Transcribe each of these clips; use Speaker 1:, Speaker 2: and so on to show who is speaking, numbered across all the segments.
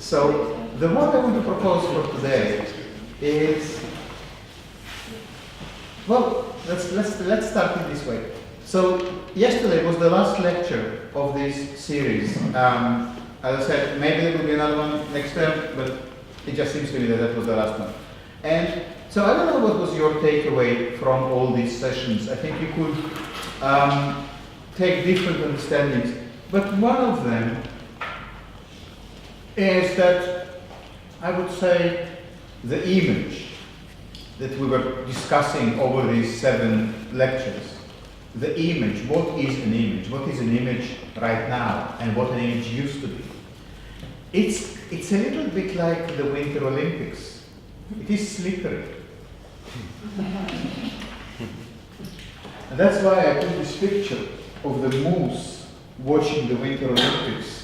Speaker 1: So the one I want to propose for today is, well, let's start in this way. So yesterday was the last lecture of this series. As I said, maybe there will be another one next term, but it just seems to me that that was the last one. And so I don't know what was your takeaway from all these sessions. I think you could take different understandings, but one of them is that I would say the image that we were discussing over these 7 lectures. The image, what is an image? What is an image right now and what an image used to be? It's a little bit like the Winter Olympics. It is slippery. And that's why I put this picture of the moose watching the Winter Olympics.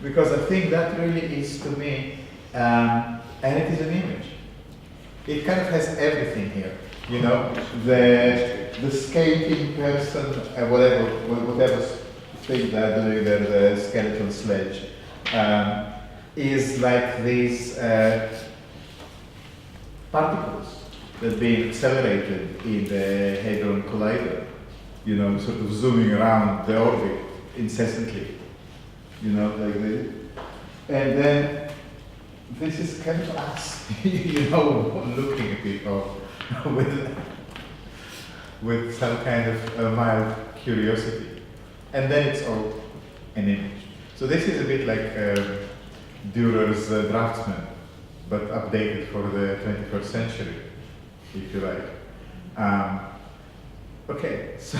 Speaker 1: Because I think that really is to me, and it is an image. It kind of has everything here, you know, the skating person, whatever thing they're doing, the skeletal sledge, is like these particles that are being accelerated in the Hadron Collider, you know, sort of zooming around the orbit incessantly, you know, like this. And then this is kind of us, you know, looking at it with some kind of mild curiosity. And then it's all an image. So this is a bit like Dürer's Draftsman, but updated for the 21st century, if you like. Okay, so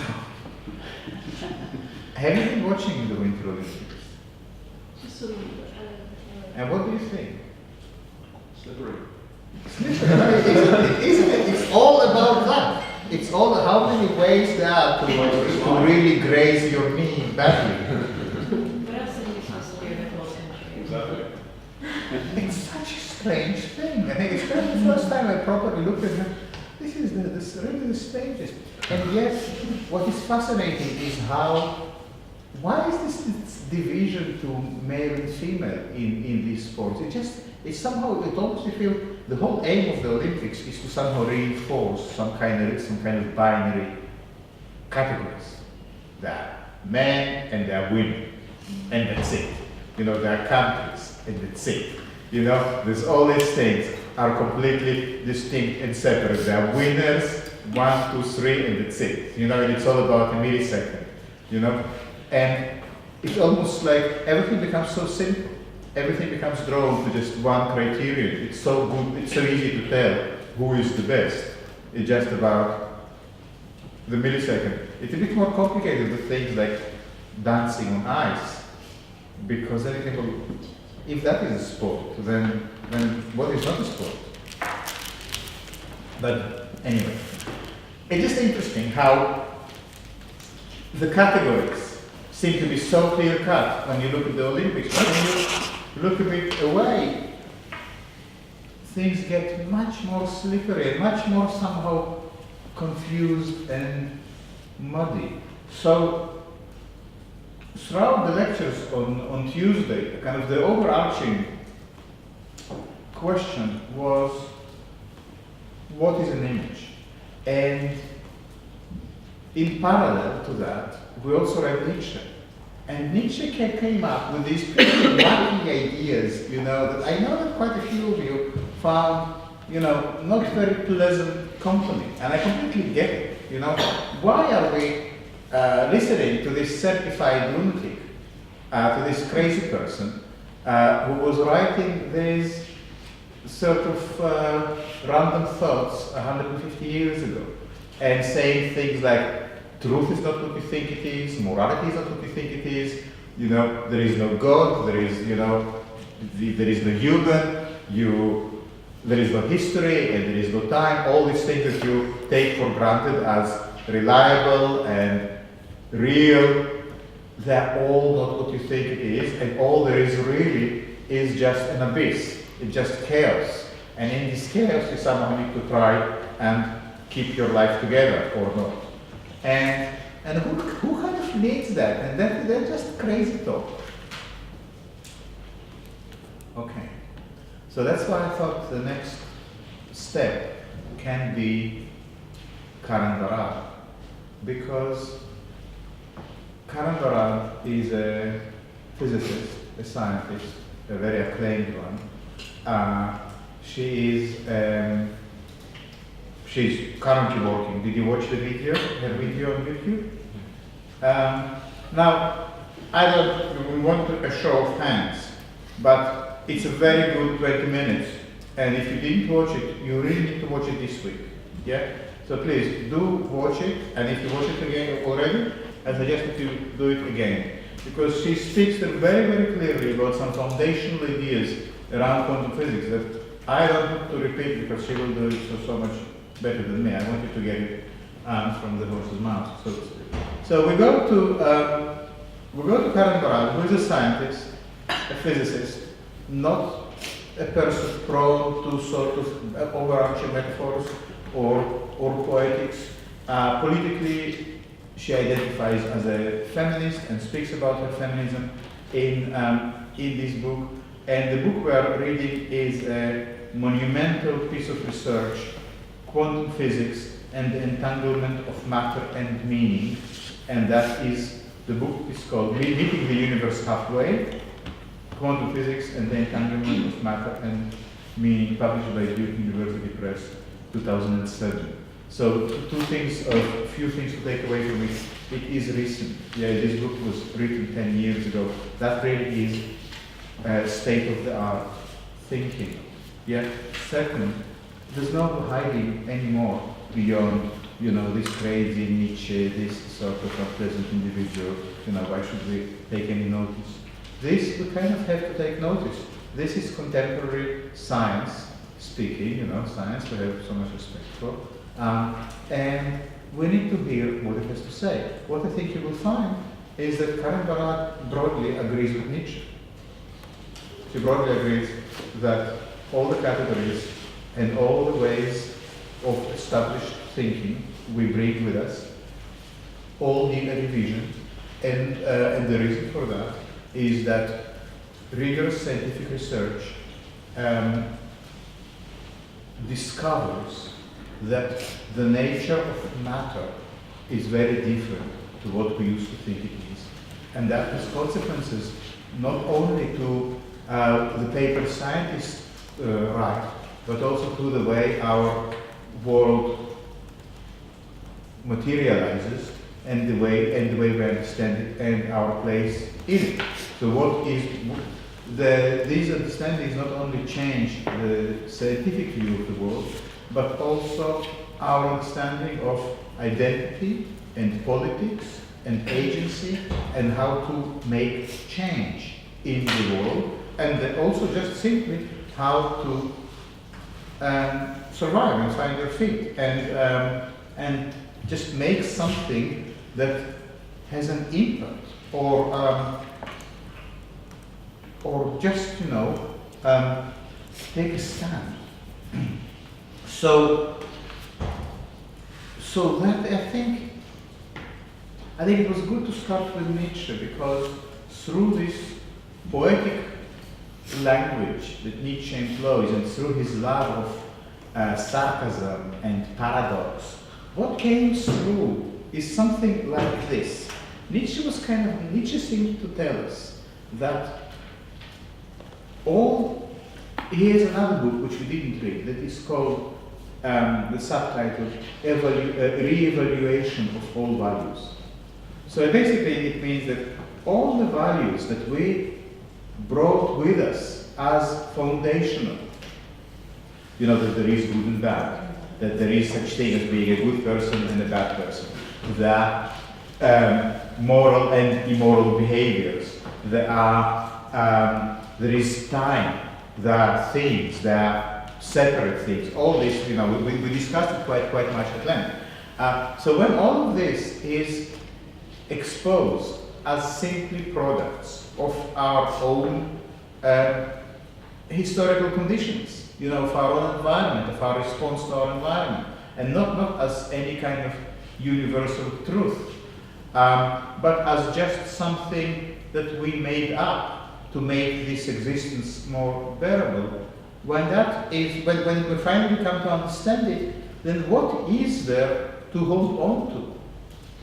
Speaker 1: have you been watching the Winter Olympics?
Speaker 2: Just a little bit.
Speaker 1: And what do you think?
Speaker 3: Slippery.
Speaker 1: Isn't it? It's all about that. It's all how many ways there are to really graze your knee badly.
Speaker 2: What else did you possibly the whole century?
Speaker 3: Exactly.
Speaker 1: It's such a strange thing. I think it's kind of the first time I properly looked at it. This is really the stages. And yet, what is fascinating is why is this division to male and female in these sports? It almost you feel the whole aim of the Olympics is to somehow reinforce some kind of binary categories. There are men and there are women, and that's it. You know, there are countries, and that's it. You know, there's all these things are completely distinct and separate. There are winners, 1, 2, 3, and that's it. You know, and it's all about a millisecond. You know, and it's almost like everything becomes so simple. Everything becomes drawn to just one criterion. It's so good, it's so easy to tell who is the best. It's just about the millisecond. It's a bit more complicated with things like dancing on ice. Because then you think, well, if that is a sport, then what is not a sport? But anyway, it's just interesting how the categories seem to be so clear-cut when you look at the Olympics. But when you look a bit away, things get much more slippery and much more somehow confused and muddy. So throughout the lectures on Tuesday, kind of the overarching question was, what is an image? And in parallel to that, we also read Nietzsche. And Nietzsche came up with these pretty wacky ideas, you know, that I know that quite a few of you found, you know, not very pleasant company. And I completely get it, you know. Why are we listening to this certified lunatic, to this crazy person, who was writing these sort of random thoughts 150 years ago, and saying things like, truth is not what we think it is, morality is not what we think it is, you know, there is no God, there is, you know, there is no human, there is no history, and there is no time, all these things that you take for granted as reliable and real, they're all not what you think it is, and all there is really is just an abyss, it's just chaos. And in this chaos, you somehow need to try and keep your life together or not. And And who kind of needs that? And they're just crazy talk. Okay. So that's why I thought the next step can be Karan Barad, because Karan Barad is a physicist, a scientist, a very acclaimed one. She's currently working. Did you watch the video? Her video on YouTube? Now, I don't want a show of hands, but it's a very good 20 minutes. And if you didn't watch it, you really need to watch it this week. Yeah? So please do watch it, and if you watch it again already, I suggest that you do it again. Because she speaks very, very clearly about some foundational ideas around quantum physics that I don't want to repeat because she will do it so much better than me. I want you to get it from the horse's mouth, so to speak. So we go to Karan Barad, who is a scientist, a physicist, not a person prone to sort of overarching metaphors or poetics. Politically, she identifies as a feminist and speaks about her feminism in this book. And the book we are reading is a monumental piece of research, Quantum Physics and the Entanglement of Matter and Meaning. And that is, the book is called Meeting the Universe Halfway, Quantum Physics and the Entanglement of Matter and Meaning, published by Duke University Press, 2007. So few things to take away from it. It is recent. Yeah, this book was written 10 years ago. That really is state-of-the-art thinking. Yeah. Second, there's no hiding anymore beyond, this crazy Nietzsche, this sort of unpleasant individual. Why should we take any notice? This, we kind of have to take notice. This is contemporary science speaking, science we have so much respect for. And we need to hear what it has to say. What I think you will find is that Karan Barad broadly agrees with Nietzsche. She broadly agrees that all the categories and all the ways of established thinking we bring with us all need a revision, and the reason for that is that rigorous scientific research discovers that the nature of matter is very different to what we used to think it is. And that has consequences not only to the paper scientists write, but also to the way our world materializes and the way we understand it and our place in it. So these understandings not only change the scientific view of the world, but also our understanding of identity and politics and agency and how to make change in the world, and also just simply how to survive and find your feet and just make something that has an impact or just take a stand. So that I think it was good to start with Nietzsche, because through this poetic language that Nietzsche employs and through his love of sarcasm and paradox, what came through is something like this. Nietzsche seemed to tell us that he has another book which we didn't read that is called the subtitle Re-evaluation of All Values. So basically it means that all the values that we brought with us as foundational, that there is good and bad, that there is such thing as being a good person and a bad person, that moral and immoral behaviors, there is time, there are things, there are separate things. All this, we discussed it quite much at length. So when all of this is exposed as simply products of our own historical conditions, of our own environment, of our response to our environment, and not as any kind of universal truth, but as just something that we made up to make this existence more bearable. When we finally come to understand it, then what is there to hold on to?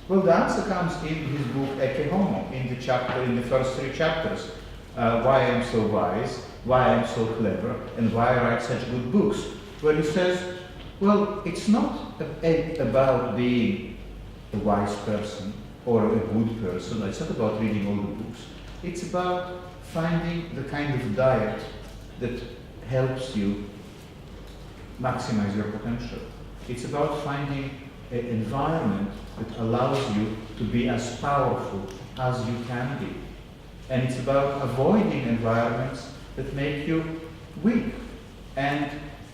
Speaker 1: Well, the answer comes in his book Ecce Homo, in the first 3 chapters. Why I am so wise, why I am so clever, and why I write such good books. Where he says, well, it's not about being a wise person or a good person. It's not about reading all the books. It's about finding the kind of diet that helps you maximize your potential. It's about finding an environment that allows you to be as powerful as you can be. And it's about avoiding environments that make you weak and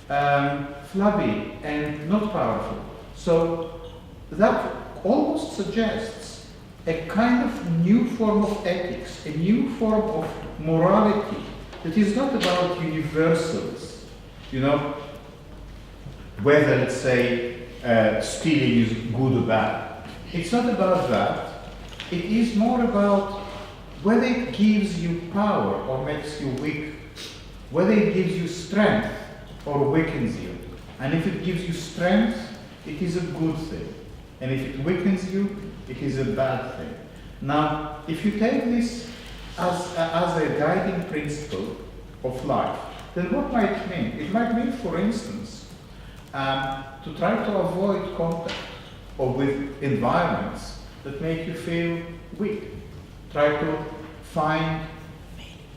Speaker 1: flabby and not powerful. So that almost suggests a kind of new form of ethics, a new form of morality that is not about universals, whether, let's say, stealing is good or bad. It's not about that. It is more about whether it gives you power or makes you weak, whether it gives you strength or weakens you. And if it gives you strength, it is a good thing. And if it weakens you, it is a bad thing. Now, if you take this as a guiding principle of life, then what might it mean? It might mean, for instance, to try to avoid contact or with environments that make you feel weak. Try to find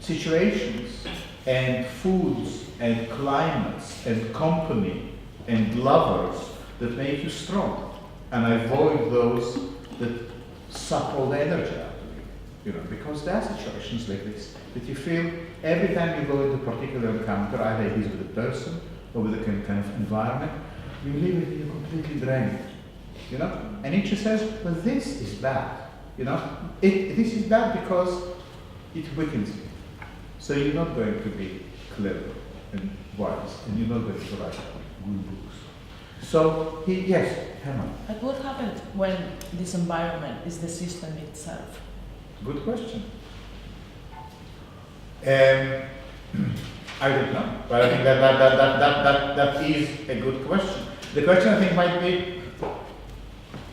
Speaker 1: situations and foods and climates and company and lovers that make you strong, and avoid those that suck all the energy out of you. Because there are situations like this that you feel every time you go into a particular encounter, either it is with a person or with a kind of environment, you leave it, you're completely drained. And Nietzsche says, well, this is bad. This is bad because it weakens you. So you're not going to be clever and wise, and you're not going to write good books. So yes, Herman.
Speaker 4: But what happens when this environment is the system itself?
Speaker 1: Good question. I don't know, but I think that is a good question. The question I think might be,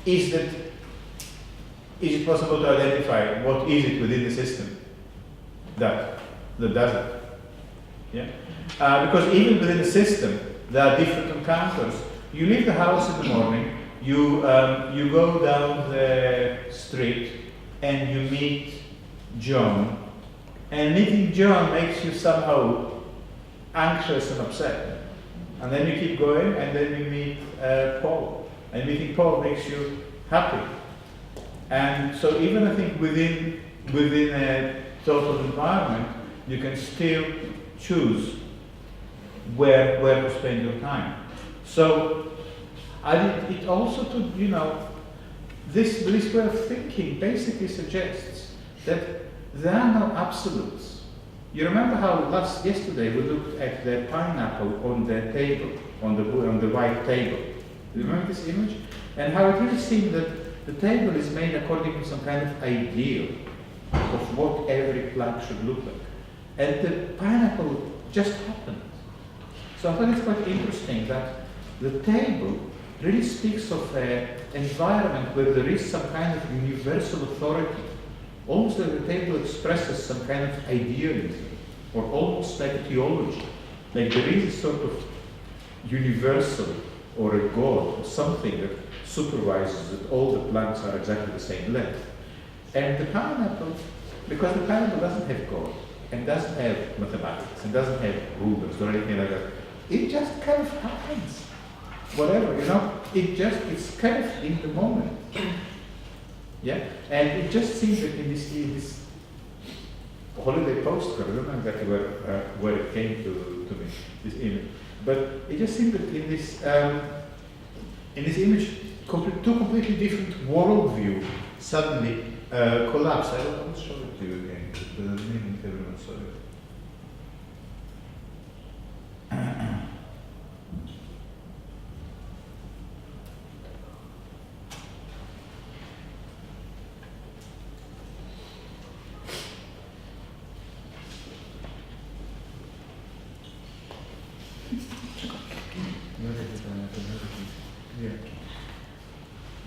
Speaker 1: is it possible to identify what is it within the system that does it? Yeah. Because even within the system, there are different encounters. You leave the house in the morning, you go down the street, and you meet John. And meeting John makes you somehow anxious and upset. And then you keep going, and then you meet Paul. And meeting Paul makes you happy. And so even I think within a total environment, you can still choose where to spend your time. So it also this way of thinking basically suggests that there are no absolutes. You remember how yesterday we looked at the pineapple on the table, on the white table. You remember this image? And how it really seemed that the table is made according to some kind of ideal of what every plant should look like. And the pineapple just happened. So I thought it's quite interesting that the table really speaks of an environment where there is some kind of universal authority. Almost like the table expresses some kind of idealism, or almost like a theology. Like there is a sort of universal or a God or something that supervises that all the plants are exactly the same length. And the pineapple, because the pineapple doesn't have God, and doesn't have mathematics, and doesn't have rulers or anything like that, it just kind of happens. Whatever, it's kind of in the moment. Yeah? And it just seems that in this holiday postcard, I don't know exactly where it came to me, this image, but it just seemed that in this image, two completely different worldview suddenly collapse. I will show it to you again, but the meaning everyone saw it.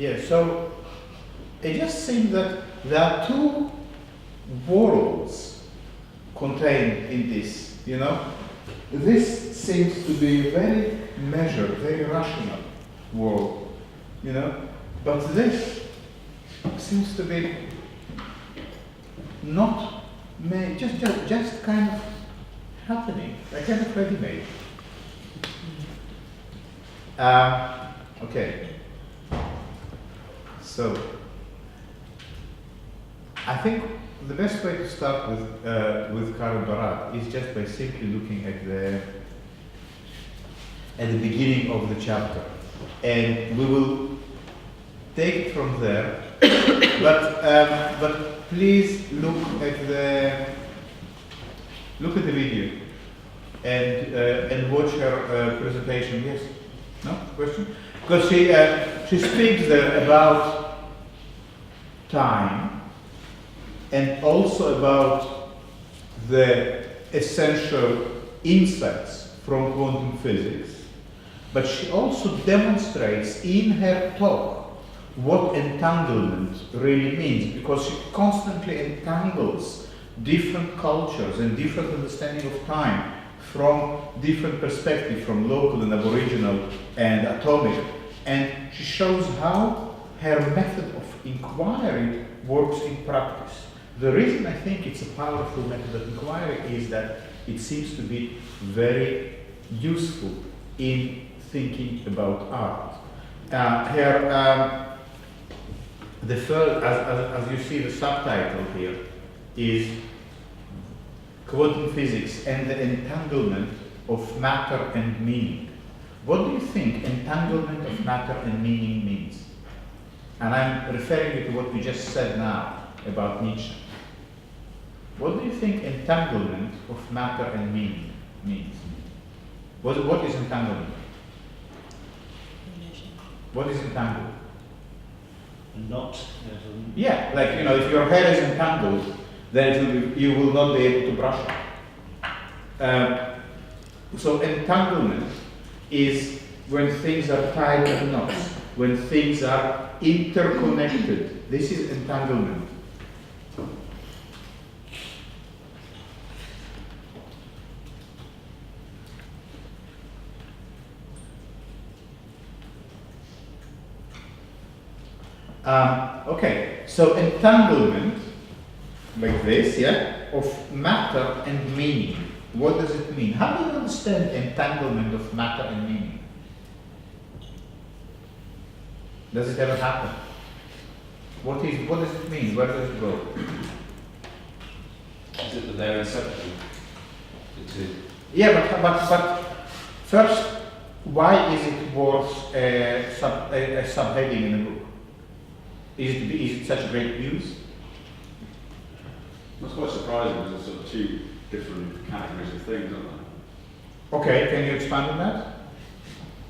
Speaker 1: Yeah, so it just seems that there are two worlds contained in this, you know. This seems to be a very measured, very rational world, you know, but this seems to be not made, just kind of happening, like kind of ready-made. Okay. So, I think the best way to start with Karl Barad is just by simply looking at the beginning of the chapter, and we will take it from there. But please look at the video and watch her presentation. Yes. No question? Because she speaks there about time and also about the essential insights from quantum physics, but she also demonstrates in her talk what entanglement really means, because she constantly entangles different cultures and different understanding of time from different perspectives, from local and aboriginal and atomic, and she shows how her method of inquiry works in practice. The reason I think it's a powerful method of inquiry is that it seems to be very useful in thinking about art. The first, as you see, the subtitle here is Quantum Physics and the Entanglement of Matter and Meaning. What do you think entanglement of matter and meaning means? And I'm referring you to what we just said now about Nietzsche. What do you think entanglement of matter and meaning means? What is entanglement? What is entangled?
Speaker 5: Not.
Speaker 1: Yeah, like, you know, if your hair is entangled, then you will not be able to brush it. So entanglement is when things are tied in knots, when things are interconnected. This is entanglement. Okay, so entanglement, like this, yeah, of matter and meaning. What does it mean? How do you understand entanglement of matter and meaning? Does it ever happen? What does it mean? Where does it go?
Speaker 3: Is it that they're inseparable? The two.
Speaker 1: Yeah, but first, why is it worth a subheading in a book? Is it such great news?
Speaker 3: That's quite surprising because it's sort of two different categories of things, aren't they?
Speaker 1: Okay, can you expand on that?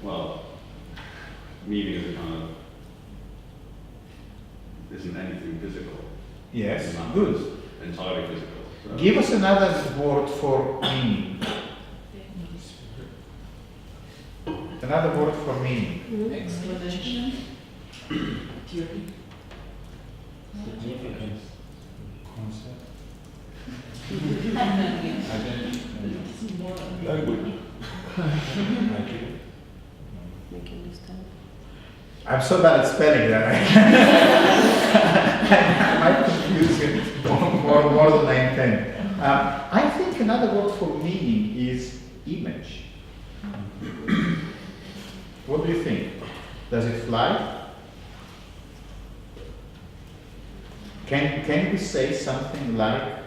Speaker 3: Well, meaning is a kind of isn't anything physical.
Speaker 1: Yes,
Speaker 3: It's not
Speaker 1: good.
Speaker 3: entirely physical. So
Speaker 1: Give us another word for meaning. Another word for meaning.
Speaker 2: Explanation.
Speaker 4: Theory.
Speaker 5: Significance.
Speaker 1: Concept.
Speaker 3: language.
Speaker 1: I'm so bad at spelling that I might confuse it more than I intend. I think another word for meaning is image. What do you think? Does it fly? Can we say something like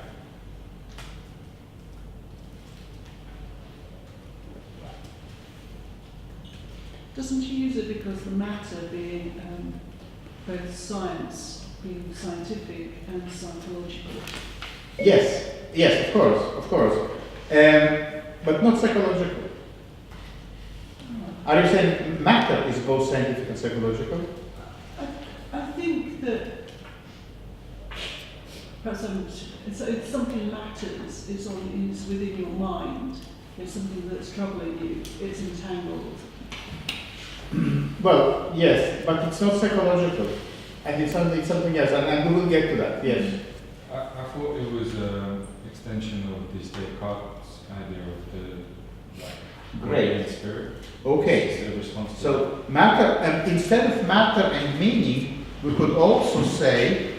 Speaker 6: Doesn't she use it because the matter being both science, being scientific and psychological?
Speaker 1: Yes, of course, but not psychological. Are you saying matter is both scientific and psychological?
Speaker 6: I think that perhaps it's something matters, is within your mind, it's something that's troubling you, it's entangled.
Speaker 1: Well, yes, but it's not psychological, and it's something else, and we will get to that. Yes.
Speaker 7: I thought it was an extension of this Descartes' idea of the
Speaker 1: Great.
Speaker 7: and spirit.
Speaker 1: Okay.
Speaker 7: It's a response to
Speaker 1: So matter, instead of matter and meaning, we could also say,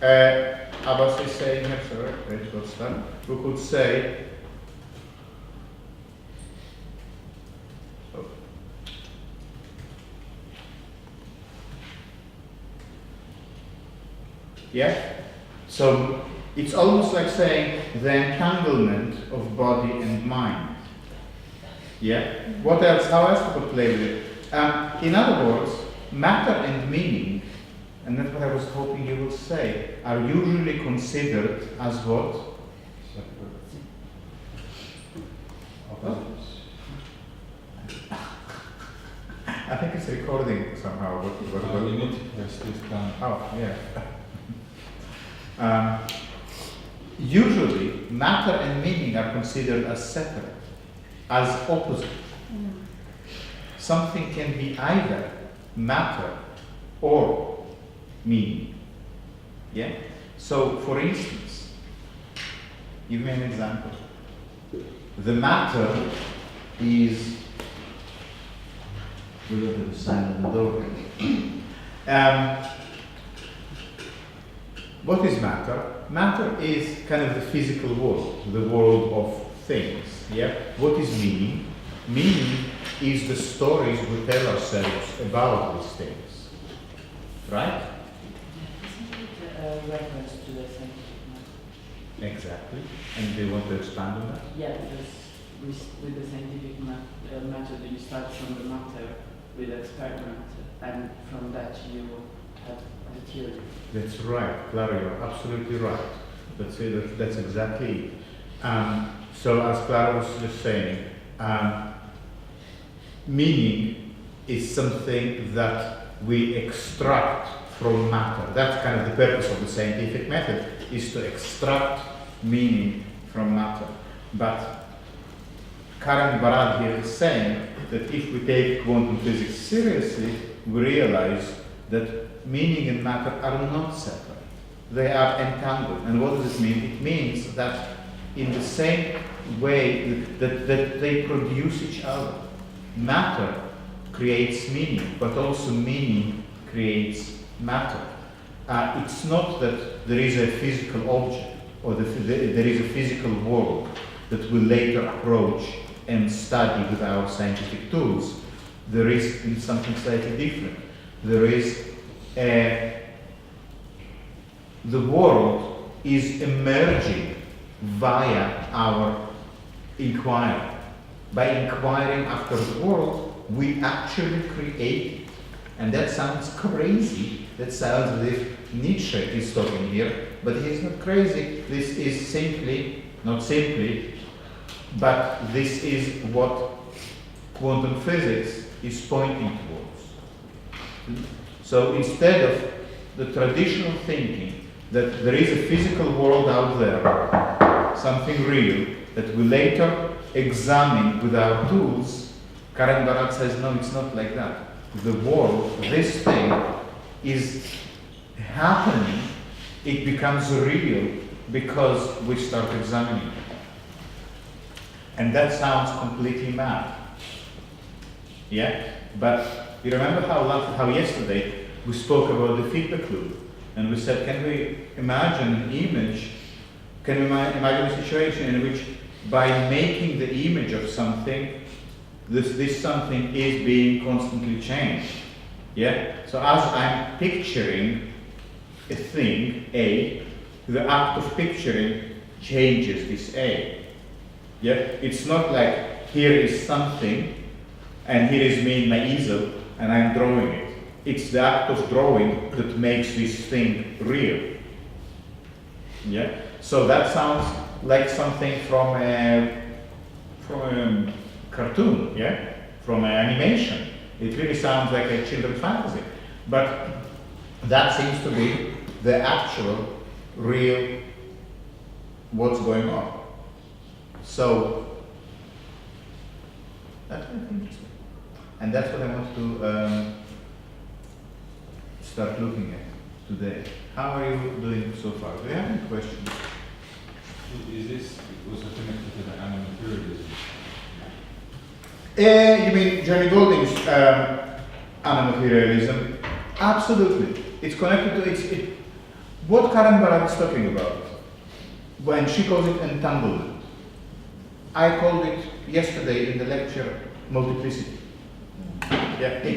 Speaker 1: I was saying here, sorry, wait, what's that? We could say, oh. Yeah? So it's almost like saying the entanglement of body and mind. Yeah? What else? How else could we play with it? In other words, matter and meaning, and that's what I was hoping you would say, are usually considered as what?
Speaker 7: opposites.
Speaker 1: I think it's recording somehow.
Speaker 7: You need to press this down.
Speaker 1: Oh, yeah. Usually, matter and meaning are considered as separate, as opposite. Something can be either matter or meaning. Yeah? So, for instance, give me an example. The matter is. We look at the sign of the door. What is matter? Matter is kind of the physical world, the world of things. Yeah. What is meaning? Meaning is the stories we tell ourselves about these things. Right?
Speaker 8: Reference to the scientific method.
Speaker 1: Exactly. And do you want to expand on that?
Speaker 8: Yeah, because with the scientific method, you start from the matter with the experiment, and from that you have the theory.
Speaker 1: That's right, Clara, you're absolutely right. That's exactly it. So as Clara was just saying, meaning is something that we extract from matter. That's kind of the purpose of the scientific method, is to extract meaning from matter. But Karen Barad here is saying that if we take quantum physics seriously, we realize that meaning and matter are not separate. They are entangled. And what does it mean? It means that in the same way that they produce each other. Matter creates meaning, but also meaning creates matter. It's not that there is a physical object or there is a physical world that we later approach and study with our scientific tools. There is something slightly different. There is the world is emerging via our inquiry. By inquiring after the world, we actually create it. And that sounds crazy. That sounds as if Nietzsche is talking here, but he's not crazy. This is simply, not simply, but this is what quantum physics is pointing towards. So instead of the traditional thinking that there is a physical world out there, something real, that we later examine with our tools, Karen Barad says, no, it's not like that. The world, this thing, is happening, it becomes real because we start examining it. And that sounds completely mad. Yeah? But you remember how yesterday we spoke about the feedback loop, and we said, can we imagine an image, can we imagine a situation in which by making the image of something, this something is being constantly changed. Yeah? So as I'm picturing a thing, A, the act of picturing changes this A. Yeah? It's not like here is something and here is me in my easel and I'm drawing it. It's the act of drawing that makes this thing real. Yeah? So that sounds like something from a cartoon, yeah? From an animation. It really sounds like a children's fantasy. But that seems to be the actual, real, what's going on. So, that's very interesting. And that's what I want to start looking at today. How are you doing so far? Do you have any questions?
Speaker 7: Is this also connected to the animaterialism?
Speaker 1: You mean Johnny Golding's animaterialism? Absolutely. It's connected to what Karen Barad is talking about when she calls it entanglement. I called it yesterday in the lecture multiplicity. Yeah,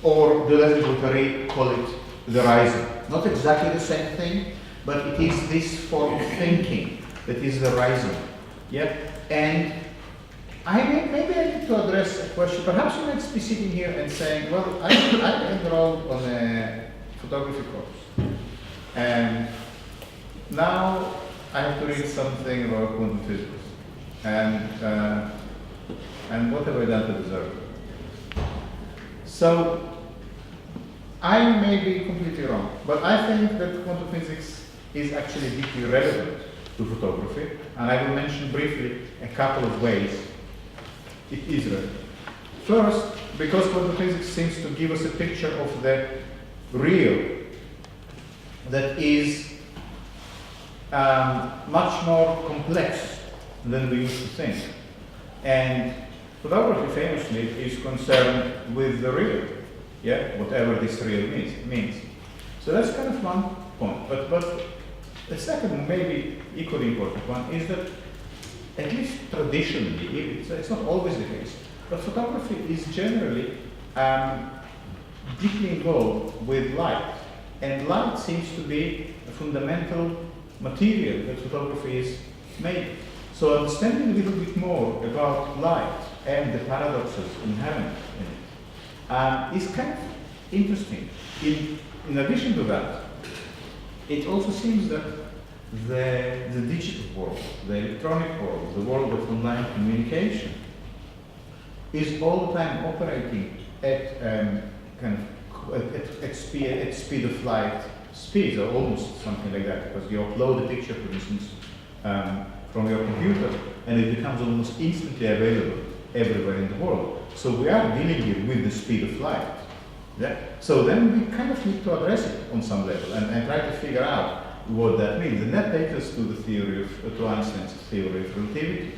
Speaker 1: or the Leslie call it the rising. Not exactly the same thing, but it is this form of thinking that is the rising. Yeah, and maybe I need to address a question. Perhaps you might be sitting here and saying, well, I enrolled on a photography course, and now I have to read something about quantum physics, and what have I done to deserve it? So I may be completely wrong, but I think that quantum physics is actually deeply relevant to photography, and I will mention briefly a couple of ways it is relevant. First, because quantum physics seems to give us a picture of the real that is much more complex than we used to think. And photography famously is concerned with the real, yeah, whatever this real means. So that's kind of one point. But the second, maybe equally important one, is that at least traditionally, it's not always the case, but photography is generally deeply involved with light. And light seems to be a fundamental material that photography is made. So understanding a little bit more about light and the paradoxes inherent in it is kind of interesting. In addition to that, it also seems that the digital world, the electronic world, the world of online communication is all the time operating at at speed of light speeds, or almost something like that, because you upload a picture, for instance, from your computer, and it becomes almost instantly available everywhere in the world. So we are dealing here with the speed of light. Yeah? So then we kind of need to address it on some level and try to figure out what that means. And that takes us to the theory to Einstein's theory of relativity.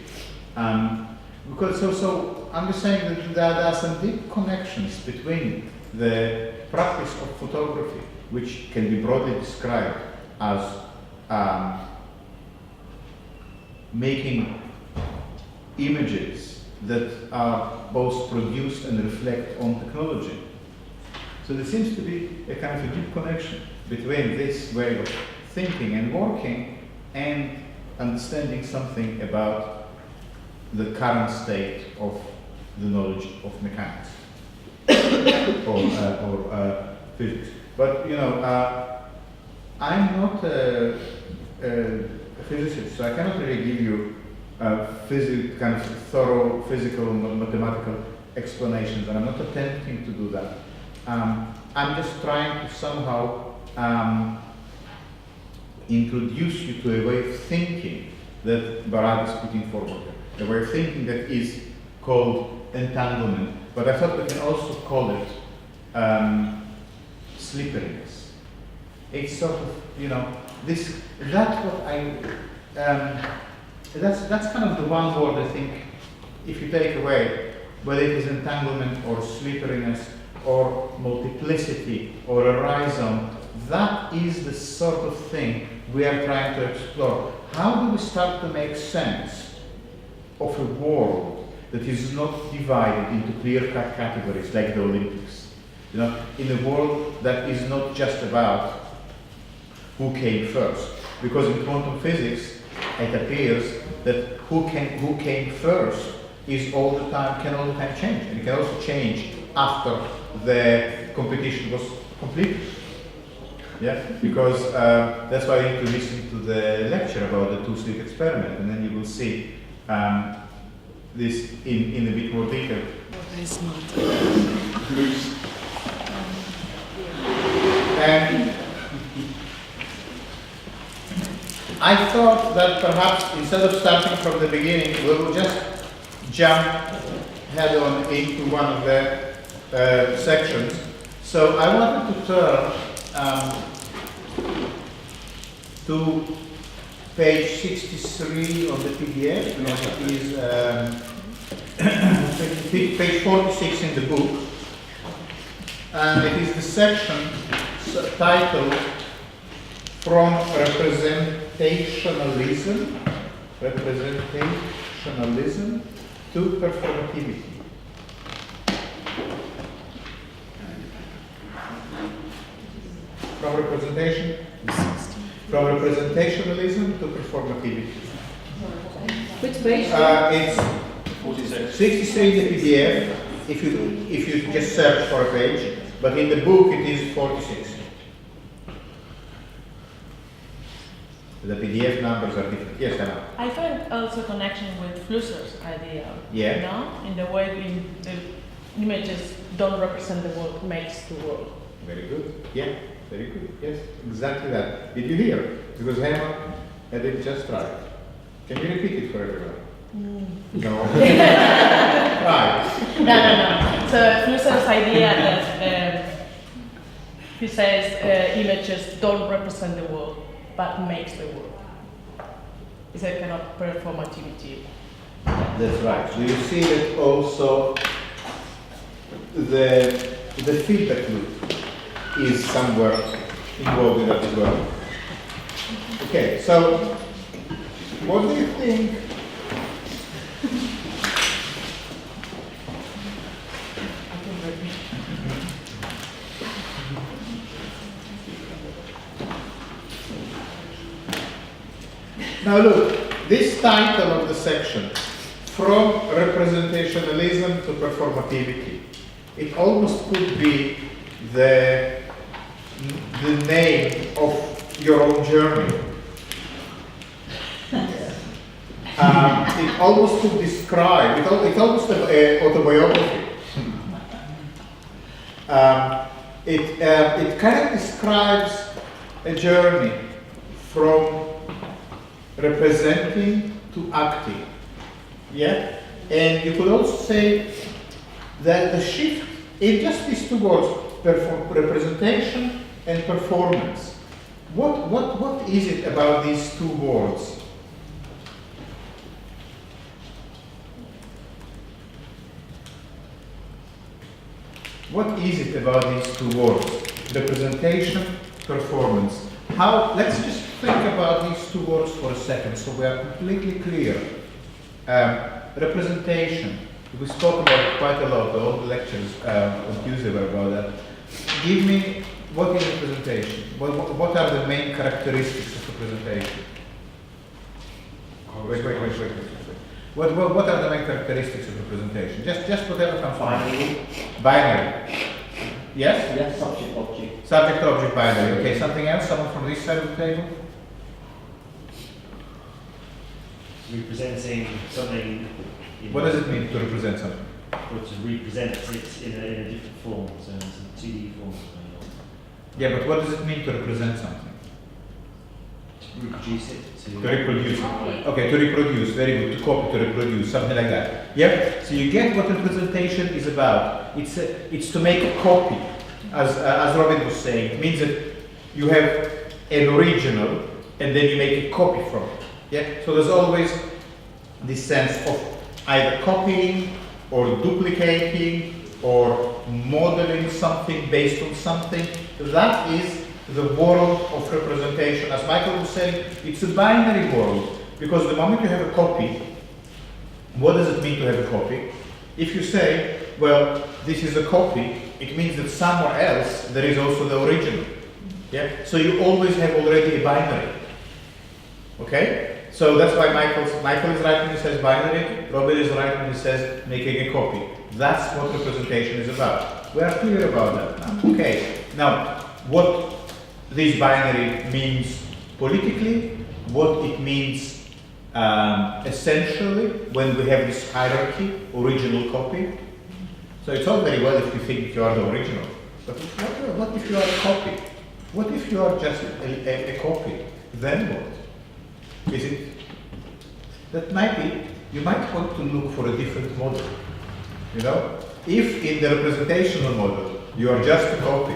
Speaker 1: Because so I'm just saying that there are some deep connections between the practice of photography, which can be broadly described as making images that are both produced and reflect on technology. So there seems to be a kind of a deep connection between this way of thinking and working and understanding something about the current state of the knowledge of mechanics or physics. But you know, I'm not a physicist, so I cannot really give you kind of thorough physical and mathematical explanations, and I'm not attempting to do that. I'm just trying to somehow introduce you to a way of thinking that Barad is putting forward, a way of thinking that is called entanglement, but I thought we can also call it slipperiness. It's sort of, you know, that's kind of the one word I think, if you take away, whether it is entanglement or slipperiness or multiplicity or a rhizome, that is the sort of thing we are trying to explore. How do we start to make sense of a world that is not divided into clear-cut categories like the Olympics? You know, in a world that is not just about who came first, because in quantum physics it appears that who came first can all the time change, and it can also change after the competition was completed. Yeah, because that's why you need to listen to the lecture about the two-slit experiment, and then you will see this in a bit more detail. And I thought that perhaps instead of starting from the beginning, we will just jump head on into one of the sections. So I wanted to turn to page 63 on the PDF, and it is page 46 in the book, and it is the section titled From Representationalism to Performativity. From representationalism to performativity.
Speaker 2: Which page?
Speaker 1: It's 63 in the PDF if you just search for a page, but in the book it is 46. The PDF numbers are different. Yes, Anna.
Speaker 4: I find also connection with Flusser's idea.
Speaker 1: Yeah.
Speaker 4: No? In the way the images don't represent the world, makes the world.
Speaker 1: Very good. Yeah, very good. Yes, exactly that. Did you hear? Because Hema had it just right. Can you repeat it for everyone? No. Right.
Speaker 4: No. So Flusser's idea that he says images don't represent the world, but makes the world. It's a kind of performativity.
Speaker 1: That's right. Do you see that also the feedback loop is somewhere involved in that as well? Okay, so what do you think? Now look, this title of the section, From Representationalism to Performativity, it almost could be the name of your own journey. It almost could describe, it's almost an autobiography. It kind of describes a journey from representing to acting. Yeah? And you could also say that the shift in just these two words, representation and performance. What is it about these two words? What is it about these two words? Representation, performance. Let's just think about these two words for a second so we are completely clear. Representation. We spoke about it quite a lot, all the lectures on Tuesday were about that. Give me, what is representation? What are the main characteristics of representation? Wait. What are the main characteristics of representation? Just whatever comes to mind. Binary. Yes?
Speaker 5: Yes, subject object.
Speaker 1: Subject object binary. Okay, something else? Someone from this side of the table?
Speaker 5: Representing something.
Speaker 1: What does it mean to represent something?
Speaker 5: Or to represent it in a different form, so in some 2D form.
Speaker 1: Yeah, but what does it mean to represent something?
Speaker 5: To reproduce it.
Speaker 1: To reproduce it. Okay, to reproduce, very good. To copy, to reproduce, something like that. Yeah. So you get what representation is about. It's to make a copy, as Robin was saying. It means that you have an original and then you make a copy from it. Yeah. So there's always this sense of either copying or duplicating or modeling something based on something. That is the world of representation. As Michael was saying, it's a binary world, because the moment you have a copy, what does it mean to have a copy? If you say, well, this is a copy, it means that somewhere else there is also the original. Yeah? So you always have already a binary. Okay? So that's why Michael is right when he says binary, Robin is right when he says making a copy. That's what representation is about. We are clear about that now. Okay. Now, what this binary means politically, what it means essentially when we have this hierarchy, original copy. So it's all very well if you think you are the original, but what if you are a copy? What if you are just a copy? Then what? Is it? That might be, you might want to look for a different model, you know? if in the representational model you are just a copy,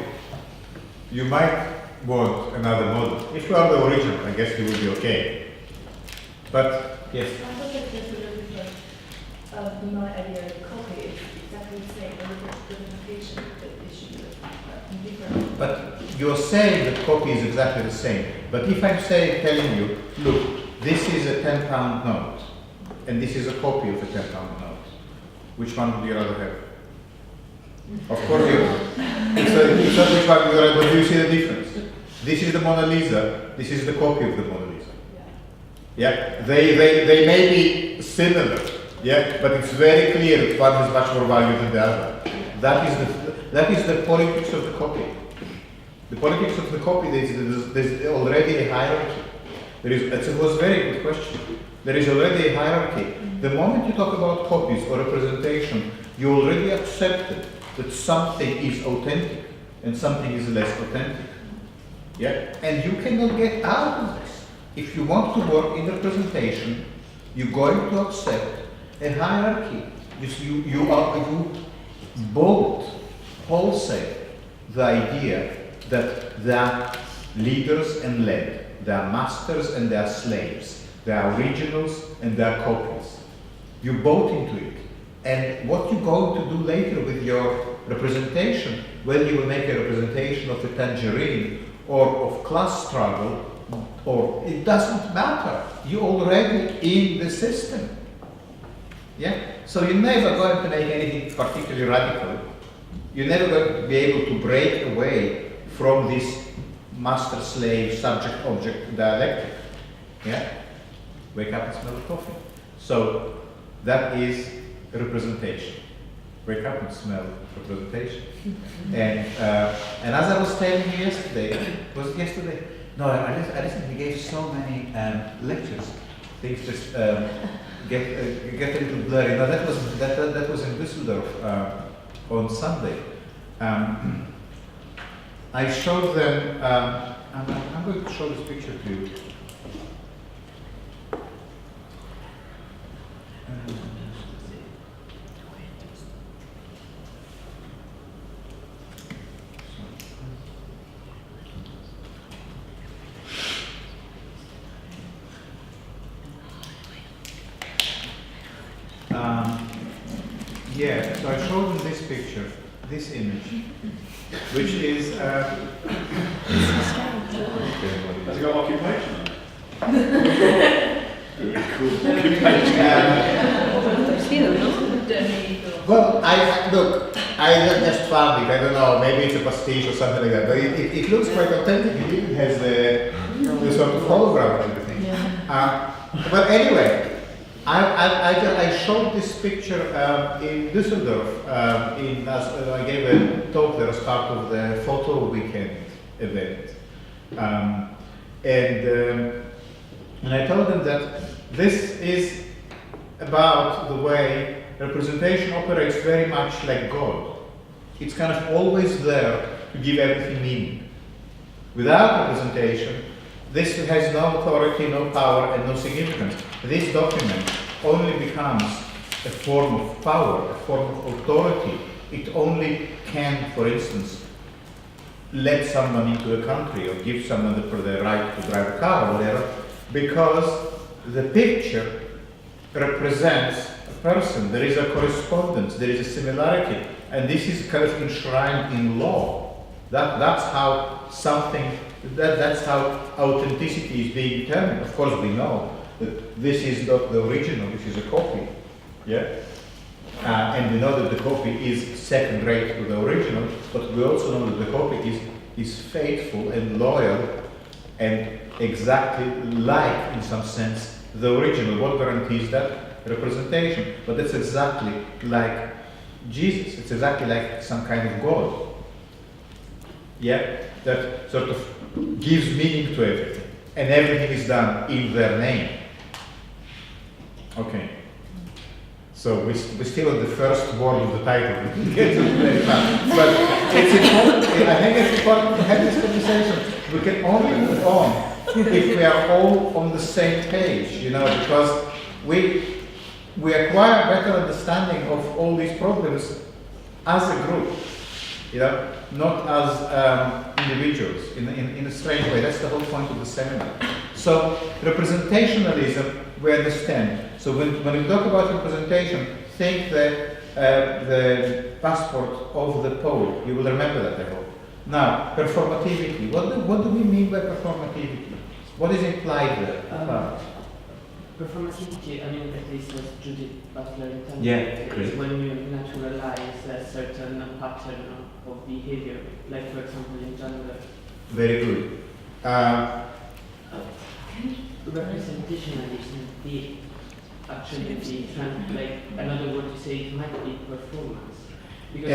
Speaker 1: you might want another model. If you are the original, I guess you will be okay. But yes.
Speaker 9: I thought that there's a little different, my idea of copy is exactly the same, but the representation that it should be different.
Speaker 1: But you're saying that copy is exactly the same. But if I'm telling you, look, this is a £10 note, and this is a copy of a £10 note, which one would you rather have? Of course, it's not which one you rather, but do you see the difference? This is the Mona Lisa, this is the copy of the Mona Lisa. Yeah, they may be similar, yeah, but it's very clear that one has much more value than the other. That is the politics of the copy. The politics of the copy, there's already a hierarchy. It was a very good question. There is already a hierarchy. The moment you talk about copies or representation, you already accepted that something is authentic and something is less authentic. Yeah, and you cannot get out of this. If you want to work in representation, you're going to accept a hierarchy. You both wholesale the idea that there are leaders and led, there are masters and there are slaves, there are originals and there are copies. You bought into it. And what you're going to do later with your representation, whether you will make a representation of the tangerine or of class struggle, or it doesn't matter. You're already in the system. Yeah? So you're never going to make anything particularly radical. You're never going to be able to break away from this master-slave, subject-object dialectic. Yeah? Wake up and smell the coffee. So that is representation. Wake up and smell representation. And as I was telling you yesterday, was it yesterday? No, I recently gave so many lectures. Things just get a little blurry. No, that was in Düsseldorf on Sunday. I showed them. I'm going to show this picture to you. Yeah, so I showed them this picture, this image, which is.
Speaker 3: Has it got occupation? Cool occupation.
Speaker 1: Well, I just found it. I don't know, maybe it's a pastiche or something like that, but it looks quite authentic. It even has the sort of hologram and everything. But anyway. I showed this picture in Düsseldorf. I gave a talk there as part of the photo weekend event, and I told them that this is about the way representation operates very much like God. It's kind of always there to give everything meaning. Without representation, this has no authority, no power, and no significance. This document only becomes a form of power, a form of authority. It only can, for instance, let someone into a country or give someone the right to drive a car or whatever, because the picture represents a person. There is a correspondence, there is a similarity, and this is kind of enshrined in law. That's how something. That's how authenticity is being determined. Of course, we know that this is not the original, this is a copy. Yeah? And we know that the copy is second rate to the original, but we also know that the copy is faithful and loyal and exactly like, in some sense, the original. What guarantees that? Representation. But that's exactly like Jesus. It's exactly like some kind of God. Yeah? That sort of gives meaning to everything, and everything is done in their name. Okay. So we're still at the first word of the title. We didn't get to it very fast. But it's important. I think it's important to have this conversation. We can only move on if we are all on the same page, because we acquire better understanding of all these problems as a group, you know, not as individuals in a strange way. That's the whole point of the seminar. So representationalism, we understand. So when we talk about representation, think the passport of the pole. You will remember that, I hope. Now, performativity. What do we mean by performativity? What is implied there?
Speaker 8: Performativity, I mean, that is what Judith Butler intended.
Speaker 1: Yeah,
Speaker 8: It's
Speaker 1: great.
Speaker 8: when you naturalize a certain pattern of behavior, like for example in gender.
Speaker 1: Very good.
Speaker 8: Representationalism be actually be like another word to say it might be performance. Because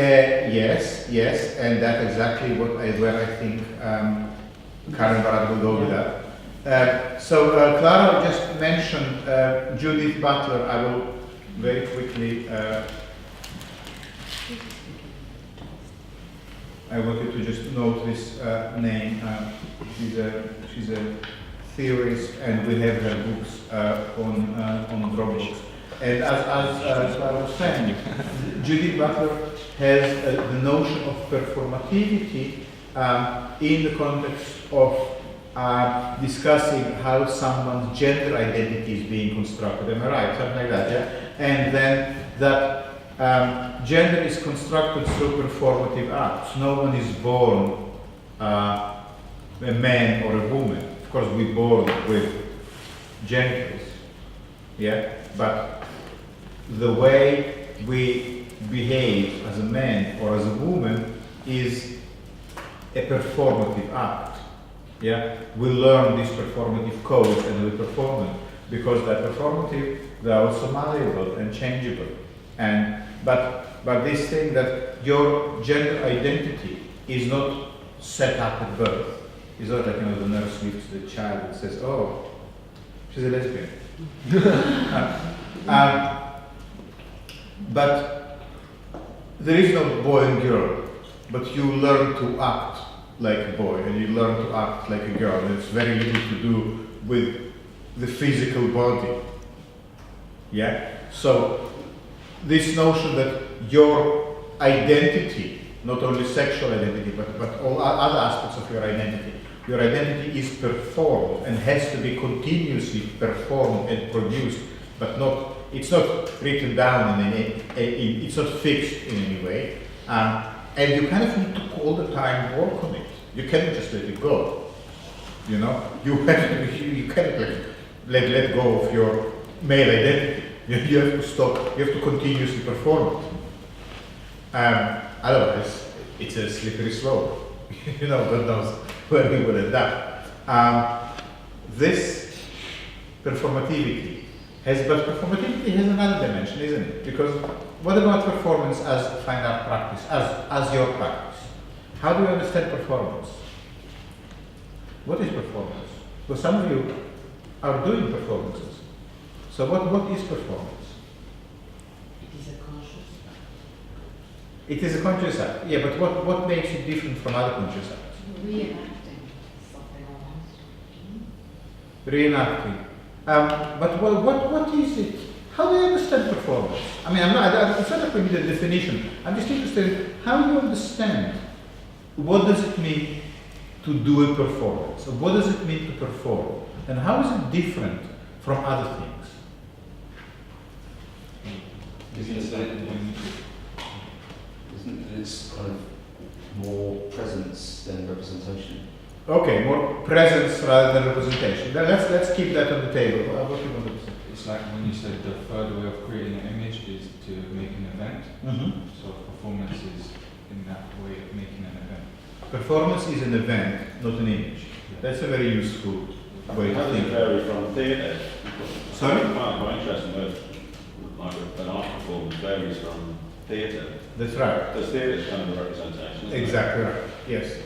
Speaker 1: Yes, and that's exactly where I think Karen Barad will go with that. So Clara just mentioned Judith Butler. I will very quickly. I wanted to just note this name. She's a theorist, and we have her books on Dropbox. And as Clara was saying, Judith Butler has the notion of performativity in the context of discussing how someone's gender identity is being constructed. Am I right? Something like that, yeah? And then that gender is constructed through performative acts. No one is born a man or a woman. Of course, we're born with genitals, yeah? But the way we behave as a man or as a woman is a performative act. Yeah, we learn these performative codes and we perform them because they're performative. They are also malleable and changeable. And but this thing that your gender identity is not set up at birth. It's not like, you know, the nurse lifts the child and says, "Oh, she's a lesbian." But there is no boy and girl. But you learn to act like a boy and you learn to act like a girl. And it's very little to do with the physical body. Yeah? So this notion that your identity, not only sexual identity, but all other aspects of your identity is performed and has to be continuously performed and produced, but it's not written down it's not fixed in any way. And you kind of need to all the time work on it. You cannot just let it go. You know, you cannot let go of your male identity. You have to stop. You have to continuously perform it. Otherwise, it's a slippery slope. You know, God knows where we will end up. This performativity but performativity has another dimension, isn't it? Because what about performance as fine art practice, as your practice? How do you understand performance? What is performance? Well, some of you are doing performances. So what is performance?
Speaker 8: it is a conscious act.
Speaker 1: It is a conscious act. Yeah, but what makes it different from other conscious acts?
Speaker 2: Reenacting something almost.
Speaker 1: Reenacting. But what is it? How do you understand performance? I mean, it's not like we need a definition. I'm just interested in how you understand. What does it mean to do a performance? Or what does it mean to perform? And how is it different from other things?
Speaker 10: Isn't it's kind of more presence than representation?
Speaker 1: Okay, more presence rather than representation. Then let's keep that on the table. What do you want to say?
Speaker 7: It's like when you said the third way of creating an image is to make an event. So performance is in that way of making an event.
Speaker 1: Performance is an event, not an image. That's a very useful way
Speaker 3: How
Speaker 1: to
Speaker 3: does it
Speaker 1: think.
Speaker 3: vary from theatre?
Speaker 1: Sorry?
Speaker 3: I find it quite interesting that like an art performance varies from theatre.
Speaker 1: That's right.
Speaker 3: Because theatre is kind of a representation, isn't it?
Speaker 1: Exactly right. Yes.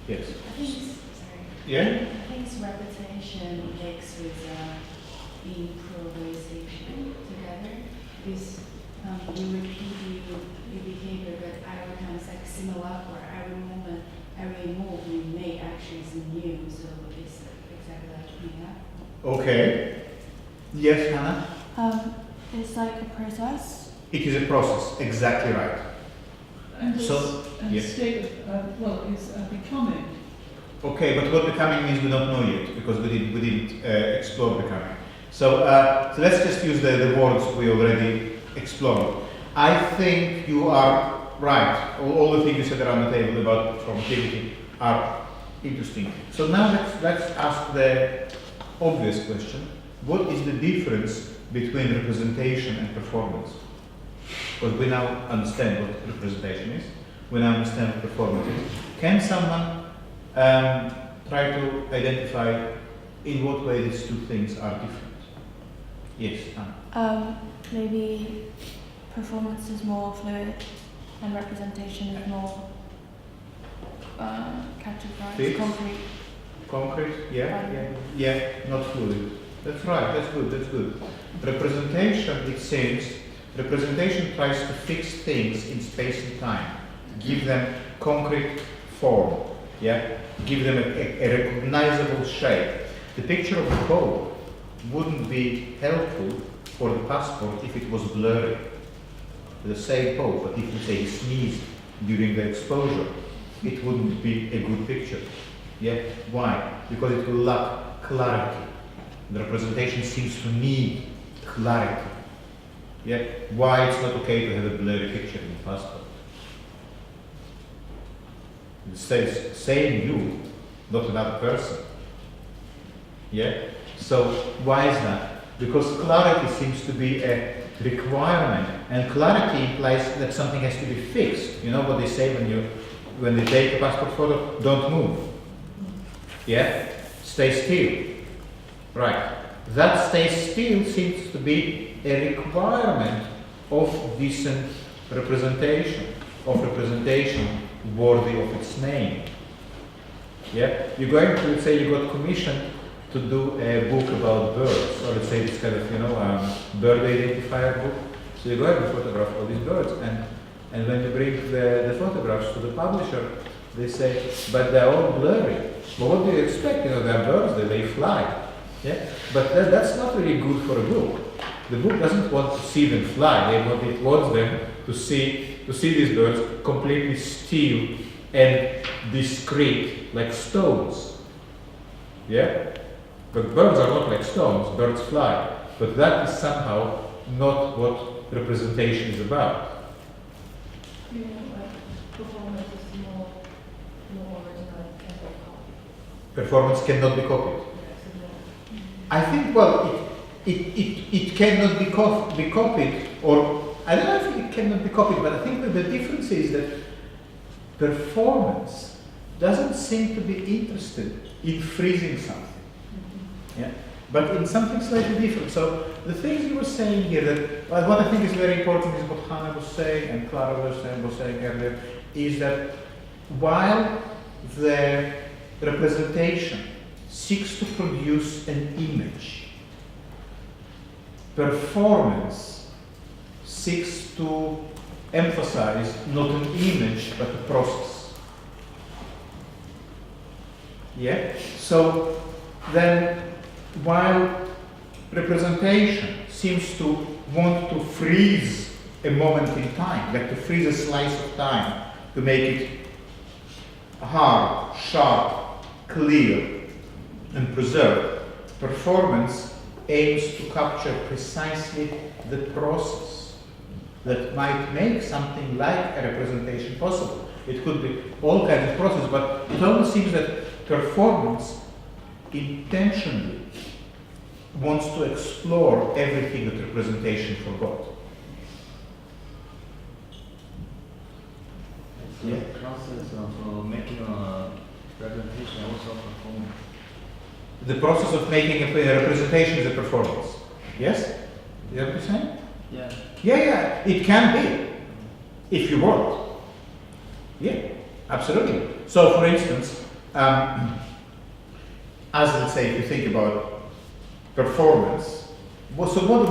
Speaker 1: Yes.
Speaker 9: I think it's, sorry.
Speaker 1: Yeah?
Speaker 9: I think it's repetition mixed with improvisation together. Because you repeat your behavior, but every time it's like similar, or every moment, every move you make actually is new. So it's exactly like yeah.
Speaker 1: Okay. Yes, Hannah?
Speaker 11: It's like a process.
Speaker 1: It is a process. Exactly right.
Speaker 6: And
Speaker 1: So, yeah.
Speaker 6: state of, is becoming.
Speaker 1: Okay, but what becoming means we don't know yet, because we didn't explore becoming. So let's just use the words we already explored. I think you are right. All the things you said around the table about performativity are interesting. So now let's ask the obvious question. What is the difference between representation and performance? Because we now understand what representation is. We now understand what performance is. Can someone try to identify in what way these two things are different? Yes, Anna.
Speaker 11: Maybe performance is more fluid and representation is more categorized,
Speaker 1: Fixed?
Speaker 11: concrete.
Speaker 1: Concrete, yeah, not fluid. That's right, that's good. Representation, it seems, representation tries to fix things in space and time, give them concrete form, give them a recognizable shape. The picture of the Pope wouldn't be helpful for the passport if it was blurry. The same Pope, but if you say he sneezed during the exposure, it wouldn't be a good picture. Why? Because it will lack clarity. The representation seems to need clarity. Why it's not okay to have a blurry picture in the passport? It says same you, not another person. So why is that? Because clarity seems to be a requirement, and clarity implies that something has to be fixed. You know what they say when they take a passport photo? Don't move. Stay still. Right. That stay still seems to be a requirement of decent representation, worthy of its name. You're going to, let's say you got commissioned to do a book about birds, or let's say it's kind of, bird identifier book. So you go ahead and photograph all these birds, and when you bring the photographs to the publisher, they say, but they're all blurry. But what do you expect? They're birds, they fly. But that's not really good for a book. The book doesn't want to see them fly. It wants them to see these birds completely still and discrete, like stones. But birds are not like stones. Birds fly. But that is somehow not what representation is about.
Speaker 2: Performance is more original, it can be copied.
Speaker 1: Performance cannot be copied. I think, it cannot be copied, or I don't know if it cannot be copied, but I think that the difference is that performance doesn't seem to be interested in freezing something. But in something slightly different. So the things you were saying here, that what I think is very important is what Hannah was saying and Clara was saying earlier, is that while the representation seeks to produce an image, performance seeks to emphasize not an image but a process. So then, while representation seems to want to freeze a moment in time, like to freeze a slice of time, to make it hard, sharp, clear, and preserved, performance aims to capture precisely the process that might make something like a representation possible. It could be all kinds of processes, but it almost seems that performance intentionally wants to explore everything that representation forgot.
Speaker 12: The process of making a representation also performance.
Speaker 1: The process of making a representation is a performance. Yes? Is that what you're saying? Yeah. It can be, if you want. Yeah, absolutely. So, for instance, as let's say, if you think about performance, so what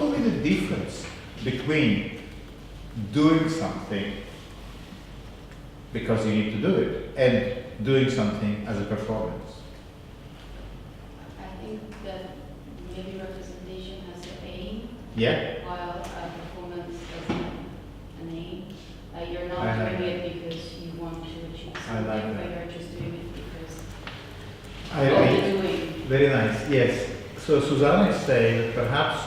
Speaker 1: will be the difference between doing something because you need to do it and doing something as a performance?
Speaker 9: I think that maybe representation has an aim,
Speaker 1: Yeah.
Speaker 9: while performance doesn't have an aim. Like
Speaker 1: yes. So Susanna is saying that perhaps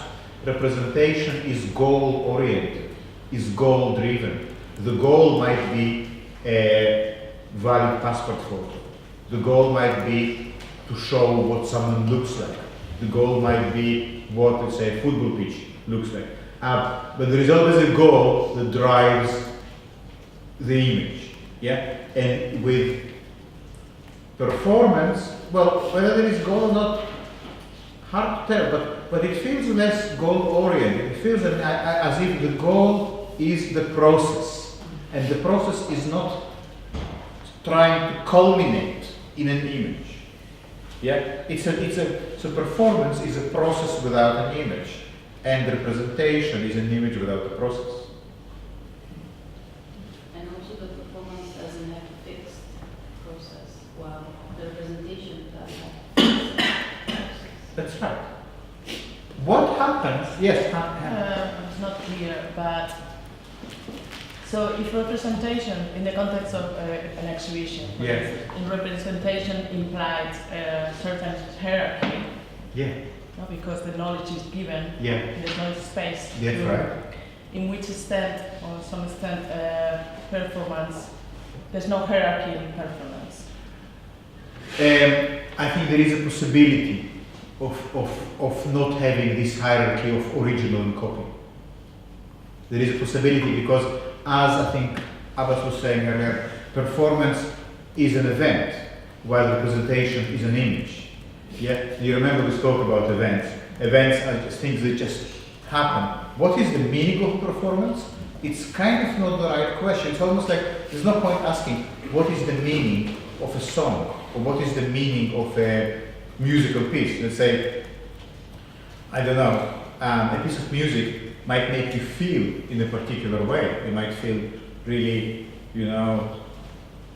Speaker 1: representation is goal-oriented, is goal-driven. The goal might be a valid passport photo. The goal might be to show what someone looks like. The goal might be what, let's say, a football pitch looks like. But there is always a goal that drives the image. Yeah? And with performance, well, whether there is goal or not, hard to tell, but it feels less goal-oriented. It feels as if the goal is the process, and the process is not trying to culminate in an image. Yeah, so performance is a process without an image, and representation is an image without a process.
Speaker 9: And also the performance doesn't have a fixed process, while the representation does have a fixed process.
Speaker 1: That's right. What happens? Yes,
Speaker 4: It's not clear, but so if representation in the context of an exhibition,
Speaker 1: yes,
Speaker 4: in representation implies a certain hierarchy,
Speaker 1: yeah,
Speaker 4: no, because the knowledge is given,
Speaker 1: yeah,
Speaker 4: there's no space.
Speaker 1: that's right.
Speaker 4: In which extent, or some extent, performance, there's no hierarchy in performance.
Speaker 1: I think there is a possibility of not having this hierarchy of original and copy. There is a possibility because, as I think Abbas was saying earlier, performance is an event, while representation is an image. Yeah, you remember we spoke about events. Events are just things that just happen. What is the meaning of performance? It's kind of not the right question. It's almost like there's no point asking what is the meaning of a song or what is the meaning of a musical piece. Let's say, I don't know, a piece of music might make you feel in a particular way. You might feel really,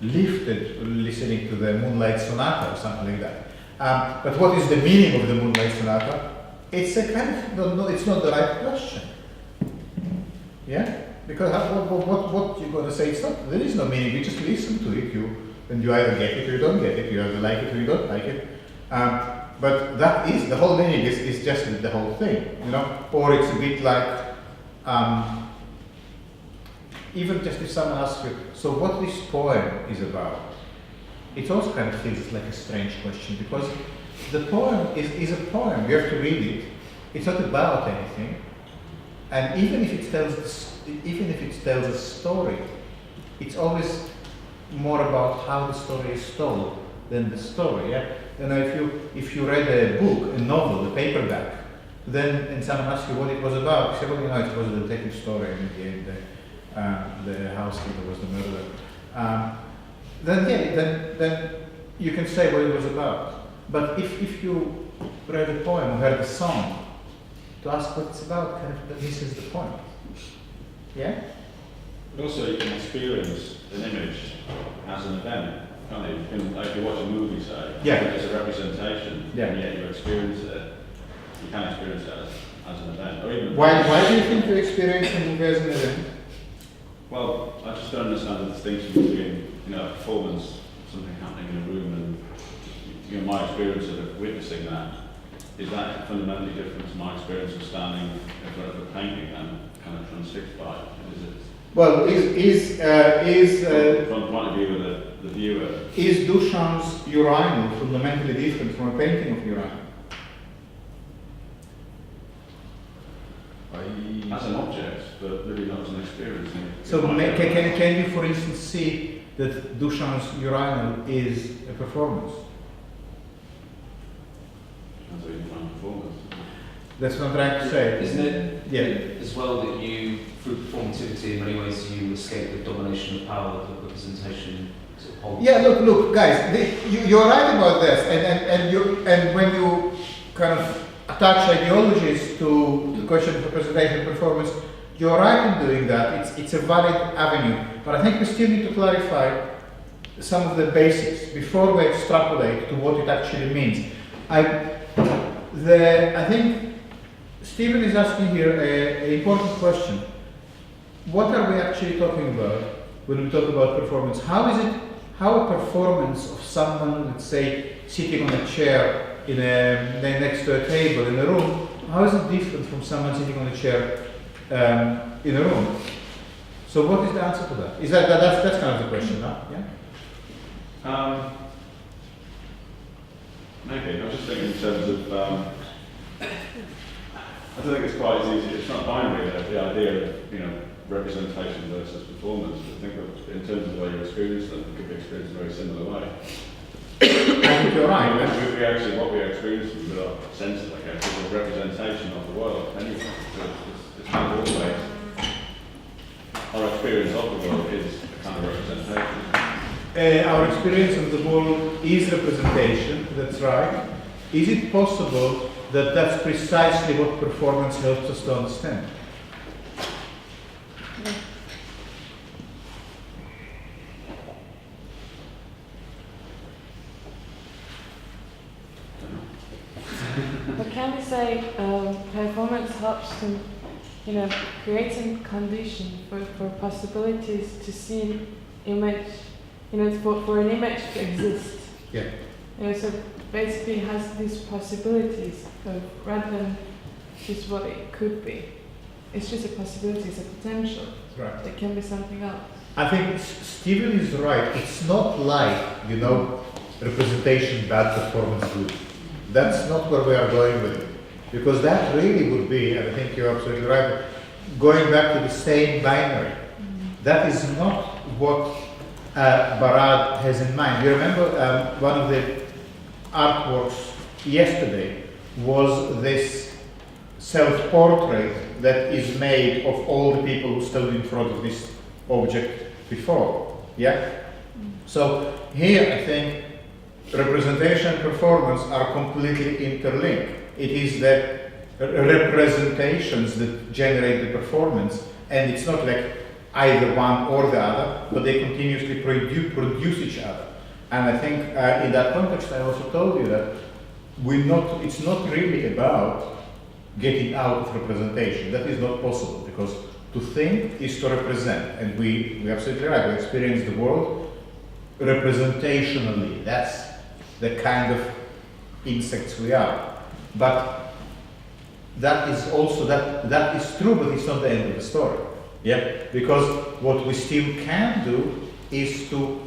Speaker 1: lifted listening to the Moonlight Sonata or something like that. But what is the meaning of the Moonlight Sonata? It's a kind of, it's not the right question. Yeah? Because what you're going to say, there is no meaning, you just listen to it, and you either get it or you don't get it, you either like it or you don't like it. But that is, the whole meaning is just the whole thing, Or it's a bit like, even just if someone asks you, so what this poem is about, it also kind of feels like a strange question, because the poem is a poem, you have to read it, it's not about anything, and even if it tells a story, it's always more about how the story is told than the story. Yeah? If you read a book, a novel, a paperback, and someone asks you what it was about, you say, well, it was a detective story, and in the end, the housekeeper was the murderer. Then you can say what it was about. But if you read a poem or heard a song, to ask what it's about, kind of misses the point. Yeah?
Speaker 3: But also you can experience an image as an event, can't you? You can, like if you watch a movie, say, it's a representation, and yet you experience it. You can experience it as an event. Or even
Speaker 1: why do you think you experience a movie as an event?
Speaker 3: Well, I just don't understand the distinction between, a performance, something happening in a room, and my experience of witnessing that. Is that fundamentally different to my experience of standing in front of a painting and kind of transfixed by it? Is it?
Speaker 1: Well,
Speaker 3: from the point of view of the viewer,
Speaker 1: is Duchamp's urinal fundamentally different from a painting of urinal?
Speaker 3: As an object, but really not as an experience.
Speaker 1: So can you, for instance, see that Duchamp's urinal is a performance? That's what I'm trying to say.
Speaker 10: Isn't it as well that you, through performativity, in many ways, you escape the domination of power that representation sort of holds?
Speaker 1: Yeah, look, guys, you're right about this, and when you kind of attach ideologies to the question of representation and performance, you're right in doing that. It's a valid avenue, but I think we still need to clarify some of the basics before we extrapolate to what it actually means. I think Stephen is asking here an important question. What are we actually talking about when we talk about performance? How a performance of someone, let's say, sitting on a chair next to a table in a room, how is it different from someone sitting on a chair in a room? So what is the answer to that? Is that's kind of the question, huh? Yeah.
Speaker 3: Maybe. I was just thinking in terms of. I don't think it's quite as easy. It's not binary. The idea of representation versus performance. I think that in terms of the way you experience them, it could be experienced in a very similar way.
Speaker 1: I think you're right.
Speaker 3: What we experience with our senses, I guess, is a representation of the world. Anyway, it's kind of always our experience of the world is a kind of representation.
Speaker 1: Our experience of the world is representation. That's right. Is it possible that that's precisely what performance helps us to understand?
Speaker 13: But can we say performance helps to, creating condition for possibilities to see an image, for an image to exist?
Speaker 1: Yeah.
Speaker 13: So basically it has these possibilities rather than just what it could be. It's just a possibility, it's a potential.
Speaker 1: Right.
Speaker 13: It can be something else.
Speaker 1: I think Stephen is right. It's not like, representation bad, performance good. That's not where we are going with it. Because that really would be, and I think you're absolutely right, going back to the same binary. Mm-hmm. That is not what Barad has in mind. You remember one of the artworks yesterday was this self-portrait that is made of all the people who stood in front of this object before. Yeah? So here I think representation and performance are completely interlinked. It is the representations that generate the performance, and it's not like either one or the other, but they continuously produce each other. And I think in that context I also told you that it's not really about getting out of representation. That is not possible, because to think is to represent, and we're absolutely right, we experience the world representationally. That's the kind of insects we are. But that is also, that is true, but it's not the end of the story. Yeah? Because what we still can do is to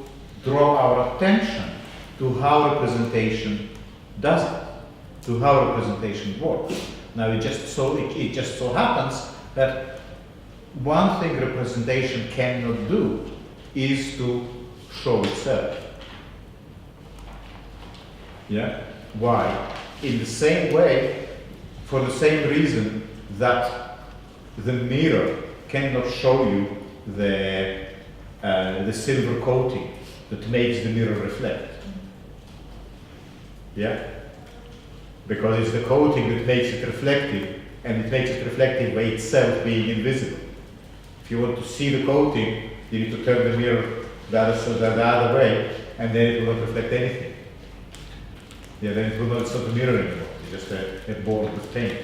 Speaker 1: draw our attention to how representation does it, to how representation works. Now it just so happens that one thing representation cannot do is to show itself. Yeah? Why? In the same way, for the same reason that the mirror cannot show you the silver coating that makes the mirror reflect. Yeah? Because it's the coating that makes it reflective, and it makes it reflective by itself being invisible. If you want to see the coating, you need to turn the mirror the other way, and then it will not reflect anything. Yeah, then it will not, it's not a mirror anymore, it's just a board with paint.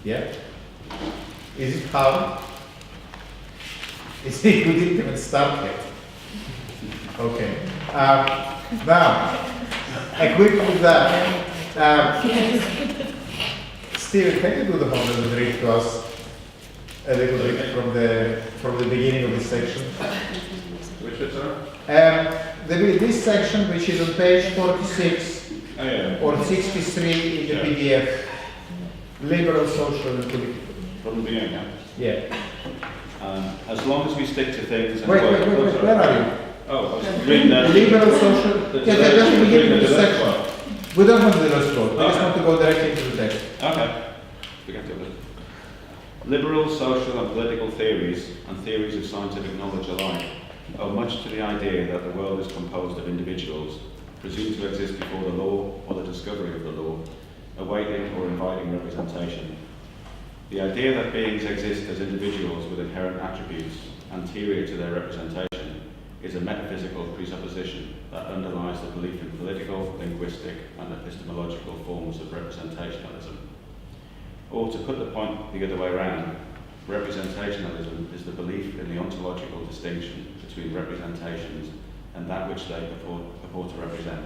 Speaker 1: Yeah? Is it hard? We didn't even start yet. Okay. Now, equipped with that, Steven, can you do the honors and read to us a little bit from the beginning of this section?
Speaker 3: Which bit, sorry?
Speaker 1: This section, which is on page 46 or 63 in the PDF, liberal, social, and political.
Speaker 3: From the beginning,
Speaker 1: yeah?
Speaker 3: As long as we stick to things and
Speaker 1: wait, where are you?
Speaker 3: Oh, I was reading that.
Speaker 1: Liberal, social, just the beginning of the section. We don't want the last quote, we just want to go directly into the text.
Speaker 3: Okay. Forget it. Liberal, social and political theories and theories of scientific knowledge alike owe much to the idea that the world is composed of individuals, presumed to exist before the law or the discovery of the law, awaiting or inviting representation. The idea that beings exist as individuals with inherent attributes anterior to their representation is a metaphysical presupposition that underlies the belief in political, linguistic, and epistemological forms of representationalism. Or to put the point the other way around, representationalism is the belief in the ontological distinction between representations and that which they purport to represent.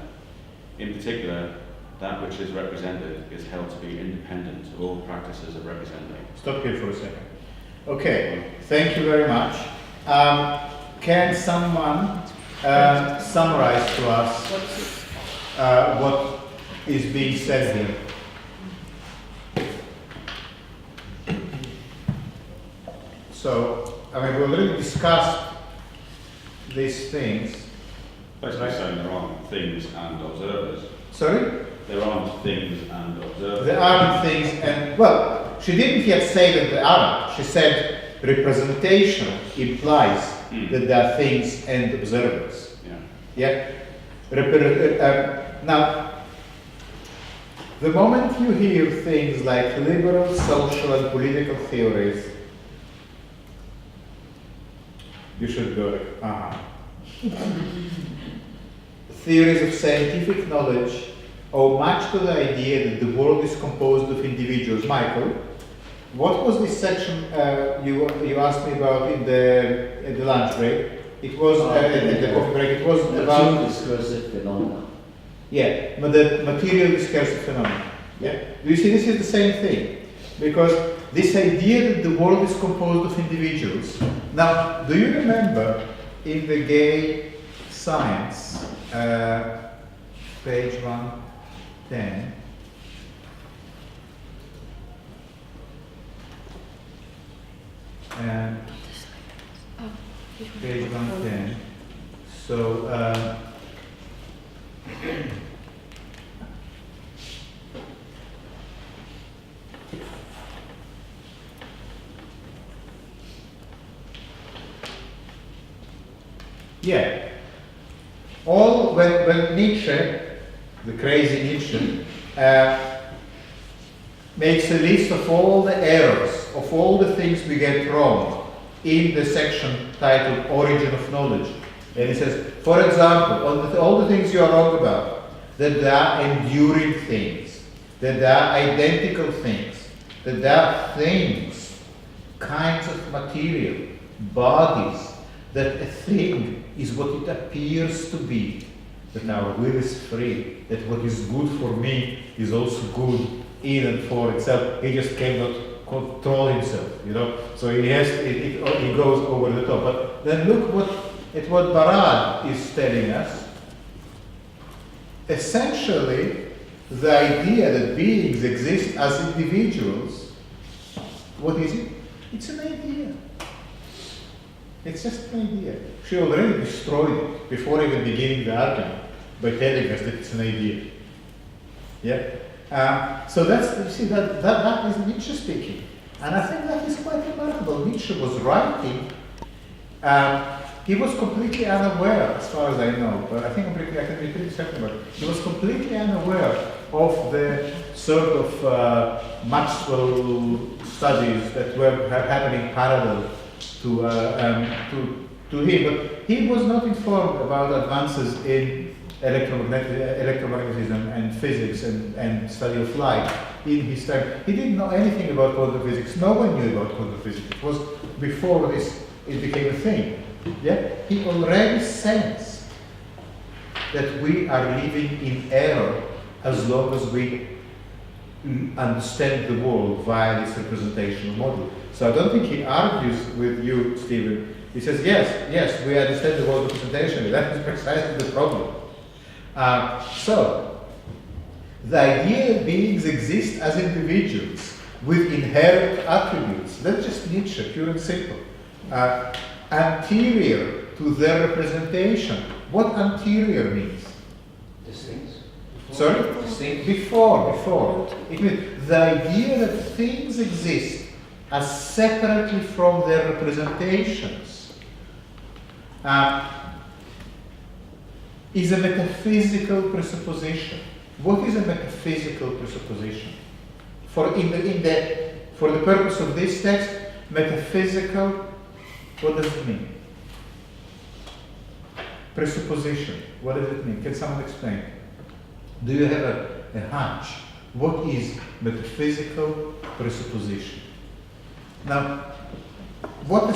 Speaker 3: In particular, that which is represented is held to be independent of all practices of representing.
Speaker 1: Stop here for a second. Okay, thank you very much. Can someone summarize to us what is being said here? So, I mean, we already discussed these things.
Speaker 3: Basically saying there aren't things and observers.
Speaker 1: Sorry?
Speaker 3: There aren't things and observers.
Speaker 1: There aren't things, and well, she didn't yet say that there aren't. She said representation implies that there are things and observers. Yeah. Now, the moment you hear things like liberal, social, and political theories, you should go like, theories of scientific knowledge owe much to the idea that the world is composed of individuals. Michael, what was this section you asked me about in the lunch break? It was in the coffee break. It was about
Speaker 12: discursive phenomena.
Speaker 1: Yeah, but the material discursive phenomenon. Yeah, do you see? This is the same thing, because this idea that the world is composed of individuals. Now, do you remember in the gay science, page 110? Page 110. So, yeah, all when Nietzsche, the crazy Nietzsche, makes a list of all the errors, of all the things we get wrong in the section titled Origin of Knowledge. And he says, for example, all the things you are wrong about, that there are enduring things, that there are identical things, that there are things, kinds of material, bodies, that a thing is what it appears to be, that our will is free, that what is good for me is also good in and for itself. He just cannot control himself, you know. So he has, he goes over the top. But then look at what Barad is telling us. Essentially, the idea that beings exist as individuals, what is it? It's an idea. It's just an idea. She already destroyed it before even beginning the argument by telling us that it's an idea. Yeah. So that's, you see, that is Nietzsche speaking, and I think that is quite remarkable. Nietzsche was writing. He was completely unaware, as far as I know, but I think I can be pretty certain about it. He was completely unaware of the sort of Maxwell studies that were happening parallel to him. But he was not informed about advances in electromagnetism and physics and study of light in his time. He didn't know anything about quantum physics. No one knew about quantum physics. It was before it became a thing. Yeah? He already sensed that we are living in error as long as we understand the world via this representational model. So I don't think he argues with you, Stephen. He says, yes, we understand the world representationally. That is precisely the problem. So, the idea that beings exist as individuals with inherent attributes, that's just Nietzsche, pure and simple. Anterior to their representation. What anterior means?
Speaker 10: Distinct.
Speaker 1: Sorry?
Speaker 10: Distinct.
Speaker 1: Before. It means the idea that things exist as separately from their representations is a metaphysical presupposition. What is a metaphysical presupposition? For the purpose of this text, metaphysical, what does it mean? Presupposition, what does it mean? Can someone explain? Do you have a hunch? What is metaphysical presupposition? Now, what will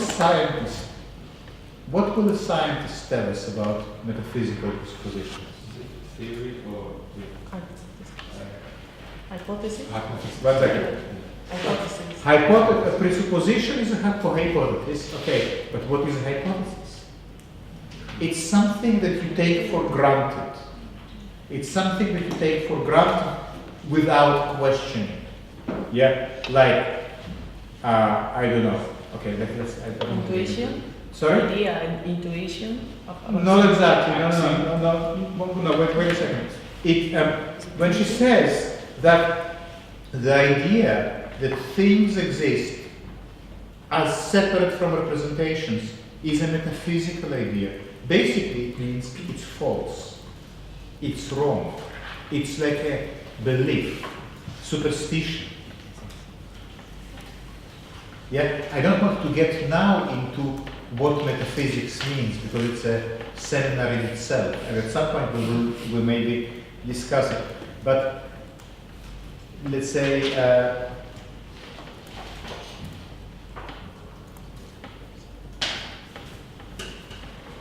Speaker 1: a scientist tell us about metaphysical presuppositions?
Speaker 7: Theory or
Speaker 4: Hypothesis?
Speaker 1: One second.
Speaker 4: Hypothesis.
Speaker 1: A presupposition is a hypothesis. Okay, but what is a hypothesis? It's something that you take for granted. It's something that you take for granted without questioning. Yeah, like I don't know. Okay, let's. I don't know.
Speaker 4: Intuition?
Speaker 1: Sorry?
Speaker 4: Idea and intuition?
Speaker 1: Not exactly. No. Wait a second. When she says that the idea that things exist as separate from representations is a metaphysical idea, basically it means it's false, it's wrong, it's like a belief, superstition. Yeah, I don't want to get now into what metaphysics means because it's a seminar in itself, and at some point we will maybe discuss it. But let's say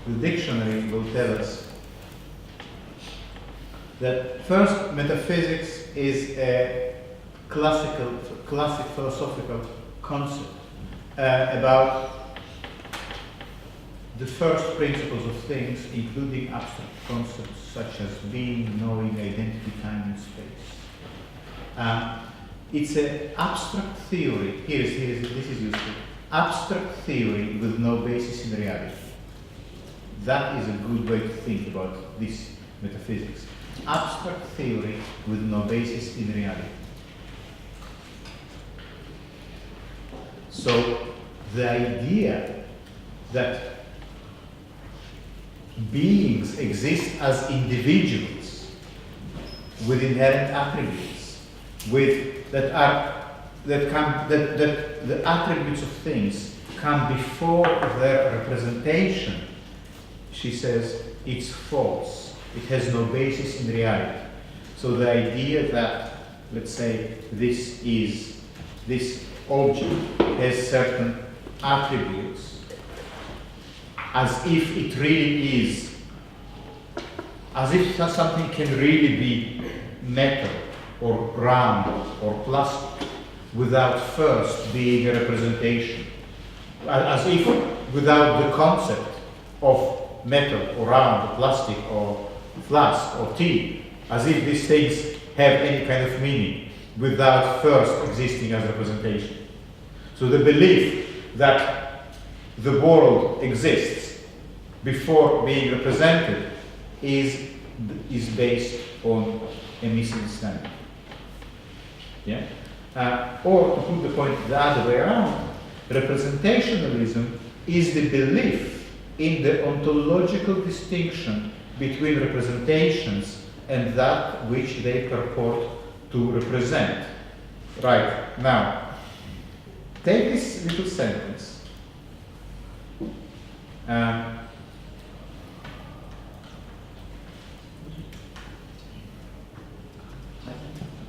Speaker 1: the dictionary will tell us that first, metaphysics is a classic philosophical concept about the first principles of things, including abstract concepts such as being, knowing, identity, time, and space. It's an abstract theory. This is useful. Abstract theory with no basis in reality. That is a good way to think about this metaphysics. Abstract theory with no basis in reality. So the idea that beings exist as individuals with inherent attributes, that the attributes of things come before their representation, she says it's false. It has no basis in reality. So the idea that, let's say, this object has certain attributes, as if it really is, as if something can really be metal or round or plastic without first being a representation, as if without the concept of metal or round or plastic or flask or tea, as if these things have any kind of meaning without first existing as representation. So the belief that the world exists before being represented is based on a misunderstanding. Yeah? Or to put the point the other way around, representationalism is the belief in the ontological distinction between representations and that which they purport to represent. Right, now, take this little sentence.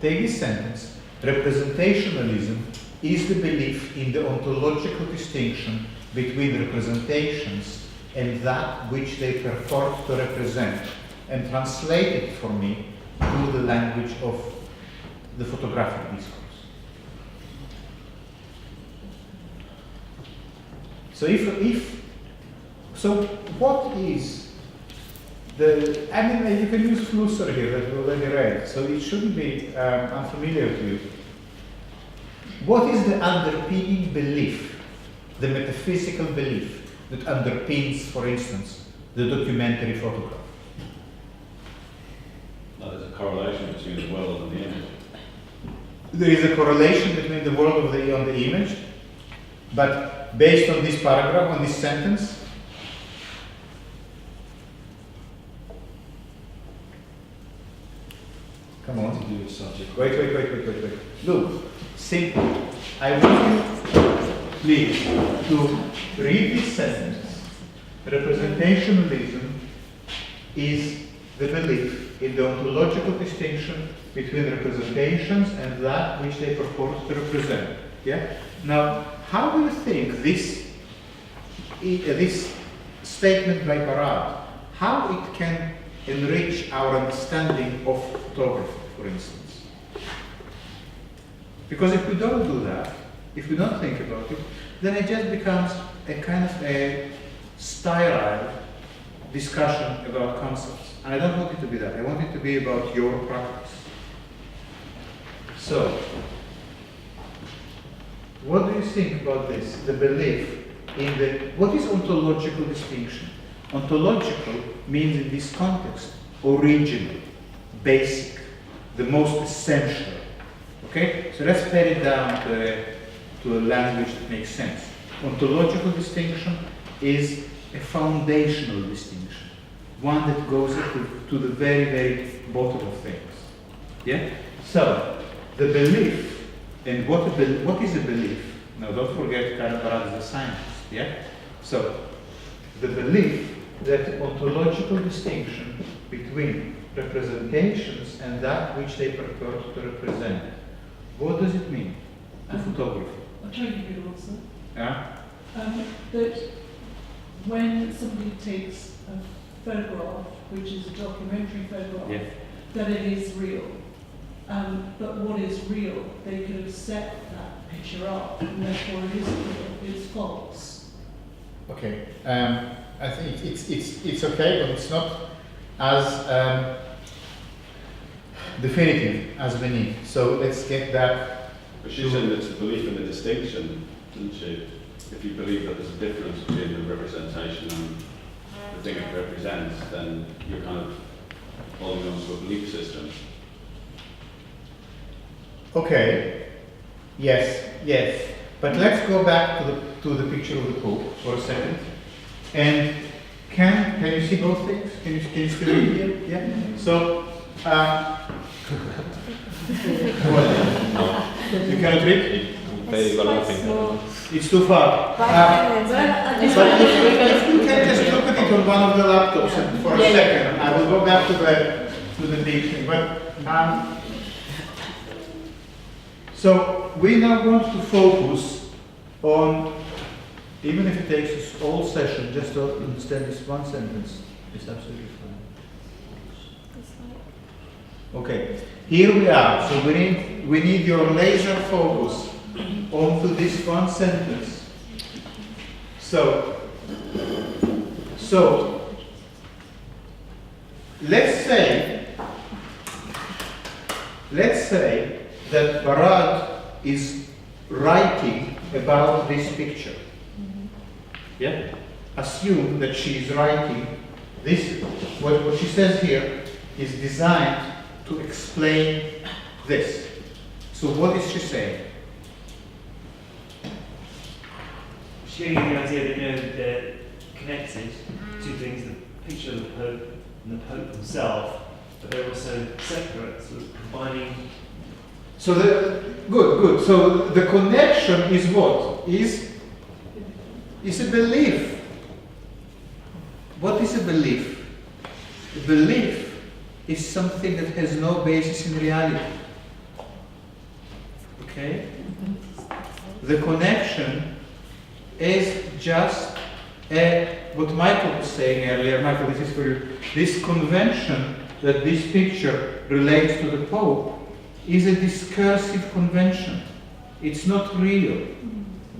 Speaker 1: Take this sentence. Representationalism is the belief in the ontological distinction between representations and that which they purport to represent, and translate it for me to the language of the photographic discourse. So what is the, I mean, you can use Flusser here that we already read, so it shouldn't be unfamiliar to you. What is the underpinning belief, the metaphysical belief that underpins, for instance, the documentary photograph?
Speaker 3: No, there's a correlation between the world and the image.
Speaker 1: There is a correlation between the world on the image, but based on this paragraph, on this sentence, come on.
Speaker 3: To do with subject.
Speaker 1: Wait. Look, simple. I want you, please, to read this sentence. Representationalism is the belief in the ontological distinction between representations and that which they purport to represent. Yeah? Now, how do you think this statement by Barad, how it can enrich our understanding of photography, for instance? Because if we don't do that, if we don't think about it, then it just becomes a kind of a sterile discussion about concepts. And I don't want it to be that. I want it to be about your practice. So, what do you think about this? The belief in the, what is ontological distinction? Ontological means in this context, original, basic, the most essential. Okay? So let's pare it down to a language that makes sense. Ontological distinction is a foundational distinction, one that goes to the very, very bottom of things. Yeah? So, the belief, and what is a belief? Now, don't forget Barad is a scientist. Yeah? So, the belief that ontological distinction between representations and that which they purport to represent. What does it mean to photography?
Speaker 6: I'll try to give you an answer.
Speaker 1: Yeah?
Speaker 6: That when somebody takes a photograph, which is a documentary photograph,
Speaker 1: Yeah.
Speaker 6: that it is real. But what is real, they could have set that picture up, and therefore it isn't real, it's false.
Speaker 1: Okay. I think it's okay, but it's not as definitive as we need. So let's get that.
Speaker 3: But she's saying it's a belief in the distinction, isn't she? If you believe that there's a difference between the representation and the thing it represents, then you're kind of holding on to a belief system.
Speaker 1: Okay. Yes. But let's go back to the picture of the Pope for a second. And can you see both things? Can you still read here? Yeah. So you cannot read? It's too far. But if you can just look at it on one of the laptops for a second, I will go back to the big thing. But so we now want to focus on, even if it takes us all session, just to understand this one sentence. It's absolutely fine. Okay, here we are. So we need your laser focus onto this one sentence. So let's say that Barad is writing about this picture. Yeah? Assume that she is writing this. What she says here is designed to explain this. So what is she saying?
Speaker 5: Sharing the idea that they're connected, two things, the picture of the Pope and the Pope himself, but they're also separate, sort of combining.
Speaker 1: So good. So the connection is what? Is a belief. What is a belief? A belief is something that has no basis in reality. Okay? The connection is just what Michael was saying earlier. Michael, this is for you. This convention that this picture relates to the Pope is a discursive convention. It's not real.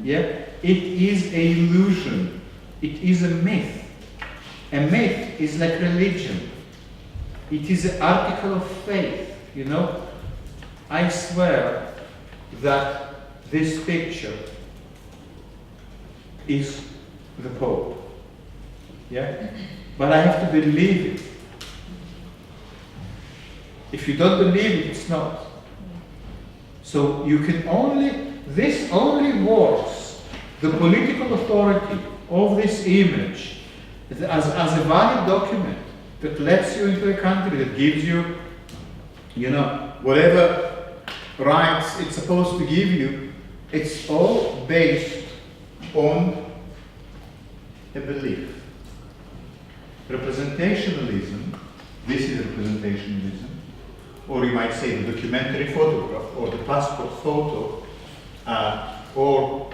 Speaker 1: Yeah? It is an illusion. It is a myth. A myth is like religion. It is an article of faith, you know. I swear that this picture is the Pope. Yeah? But I have to believe it. If you don't believe it, it's not. So you can this only works, the political authority of this image as a valid document that lets you into a country, that gives you, whatever rights it's supposed to give you. It's all based on a belief. Representationalism, this is representationalism, or you might say the documentary photograph, or the passport photo, or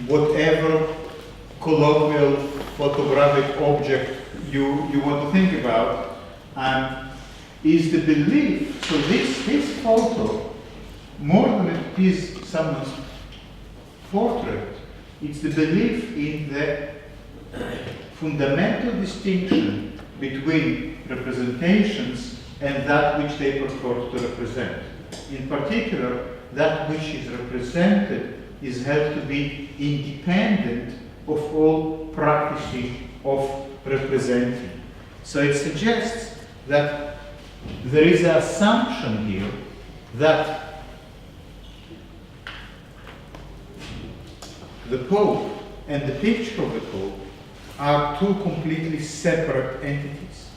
Speaker 1: whatever colloquial photographic object you want to think about, is the belief, so this photo, more than it is someone's portrait, it's the belief in the fundamental distinction between representations and that which they purport to represent. In particular, that which is represented is held to be independent of all practicing of representing. So it suggests that there is an assumption here that the Pope and the picture of the Pope are two completely separate entities.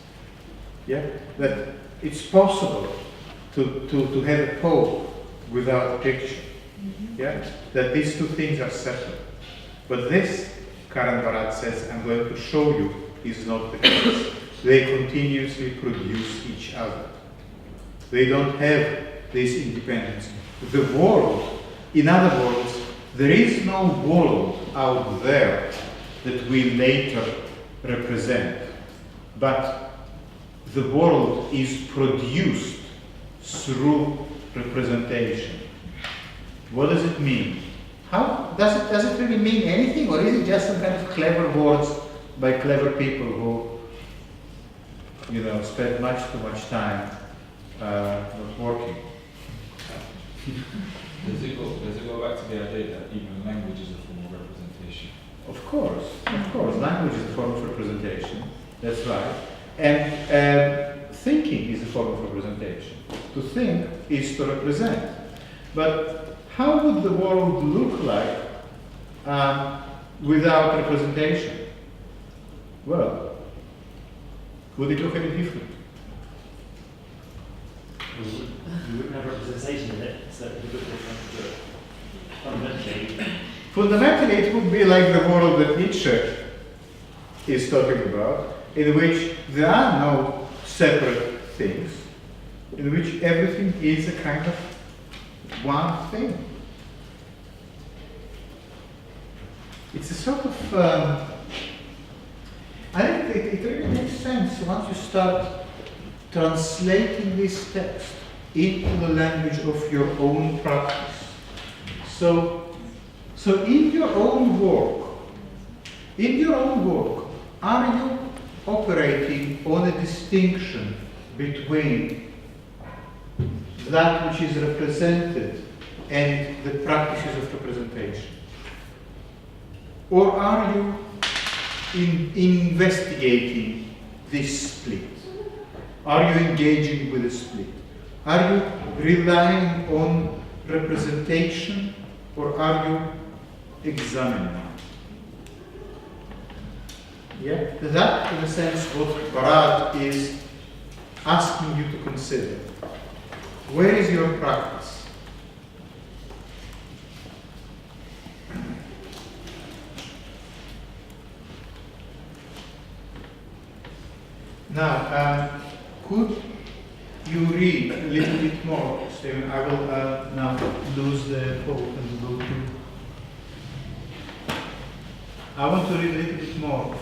Speaker 1: Yeah? That it's possible to have a Pope without a picture. Yeah? That these two things are separate. But this, Karen Barad says, I'm going to show you, is not the case. They continuously produce each other. They don't have this independence. The world, in other words, there is no world out there that we later represent, but the world is produced through representation. What does it mean? How does it really mean anything, or is it just some kind of clever words by clever people who, spend much too much time not working?
Speaker 7: Does it go back to the idea that even language is a form of representation?
Speaker 1: Of course, language is a form of representation. That's right, and thinking is a form of representation. To think is to represent. But how would the world look like without representation? Well, would it look any different?
Speaker 5: You wouldn't have representation in it, so it would look different.
Speaker 1: Fundamentally, it would be like the world that Nietzsche is talking about, in which there are no separate things, in which everything is a kind of one thing. It's a sort of, I think it really makes sense once you start translating this text into the language of your own practice. So in your own work, are you operating on a distinction between that which is represented and the practices of representation? Or are you investigating this split? Are you engaging with the split? Are you relying on representation, or are you examining? Yeah, that in a sense what Barad is asking you to consider. Where is your practice? Now, could you read a little bit more, Stephen? I will now lose the quote and go to. I want to read a little bit more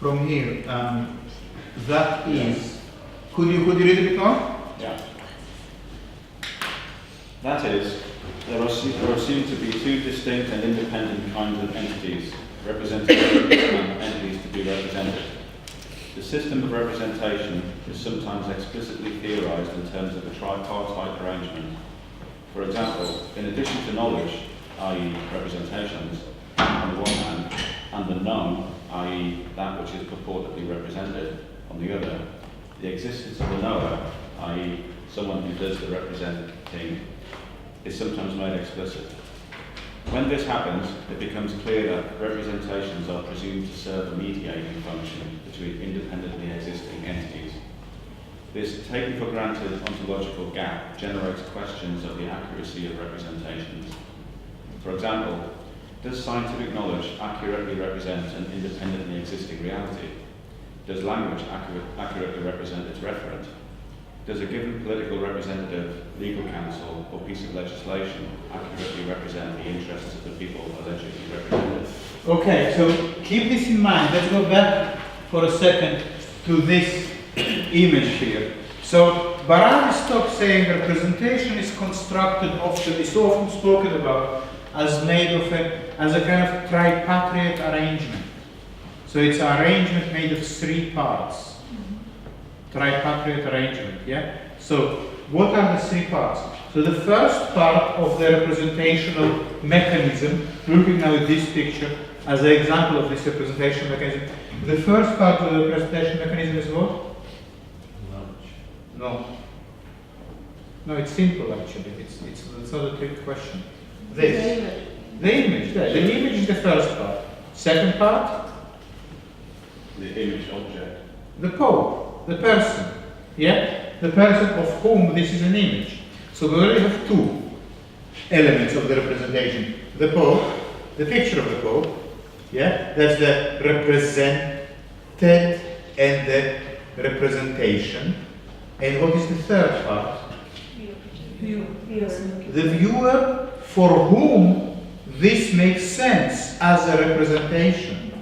Speaker 1: from here. That is, could you read a bit more?
Speaker 3: Yeah. That is, there are seen to be two distinct and independent kinds of entities, representative and entities to be represented. The system of representation is sometimes explicitly theorized in terms of a tripartite arrangement. For example, in addition to knowledge, i.e. representations, on the one hand, and the known, i.e. that which is purportedly represented, on the other, the existence of the knower, i.e. someone who does the representing, is sometimes made explicit. When this happens, it becomes clear that representations are presumed to serve a mediating function between independently existing entities. This taken for granted ontological gap generates questions of the accuracy of representations. For example, does scientific knowledge accurately represent an independently existing reality? Does language accurately represent its referent? Does a given political representative, legal counsel, or piece of legislation accurately represent the interests of the people allegedly represented?
Speaker 1: Okay, so keep this in mind. Let's go back for a second to this image here. So Barad is saying representation is constructed often, is often spoken about as made of as a kind of tripartite arrangement. So it's an arrangement made of 3 parts. Tripartite arrangement, yeah? So what are the 3 parts? So the first part of the representational mechanism, looking now at this picture as an example of this representational mechanism, the first part of the representational mechanism is what? No. No, it's simple actually. It's not a trick question. This. The image. The image is the first part. Second part?
Speaker 3: The image object.
Speaker 1: The Pope, the person. Yeah? The person of whom this is an image. So we already have 2 elements of the representation. The Pope, the picture of the Pope. Yeah? That's the represented and the representation. And what is the third part? The viewer for whom this makes sense as a representation.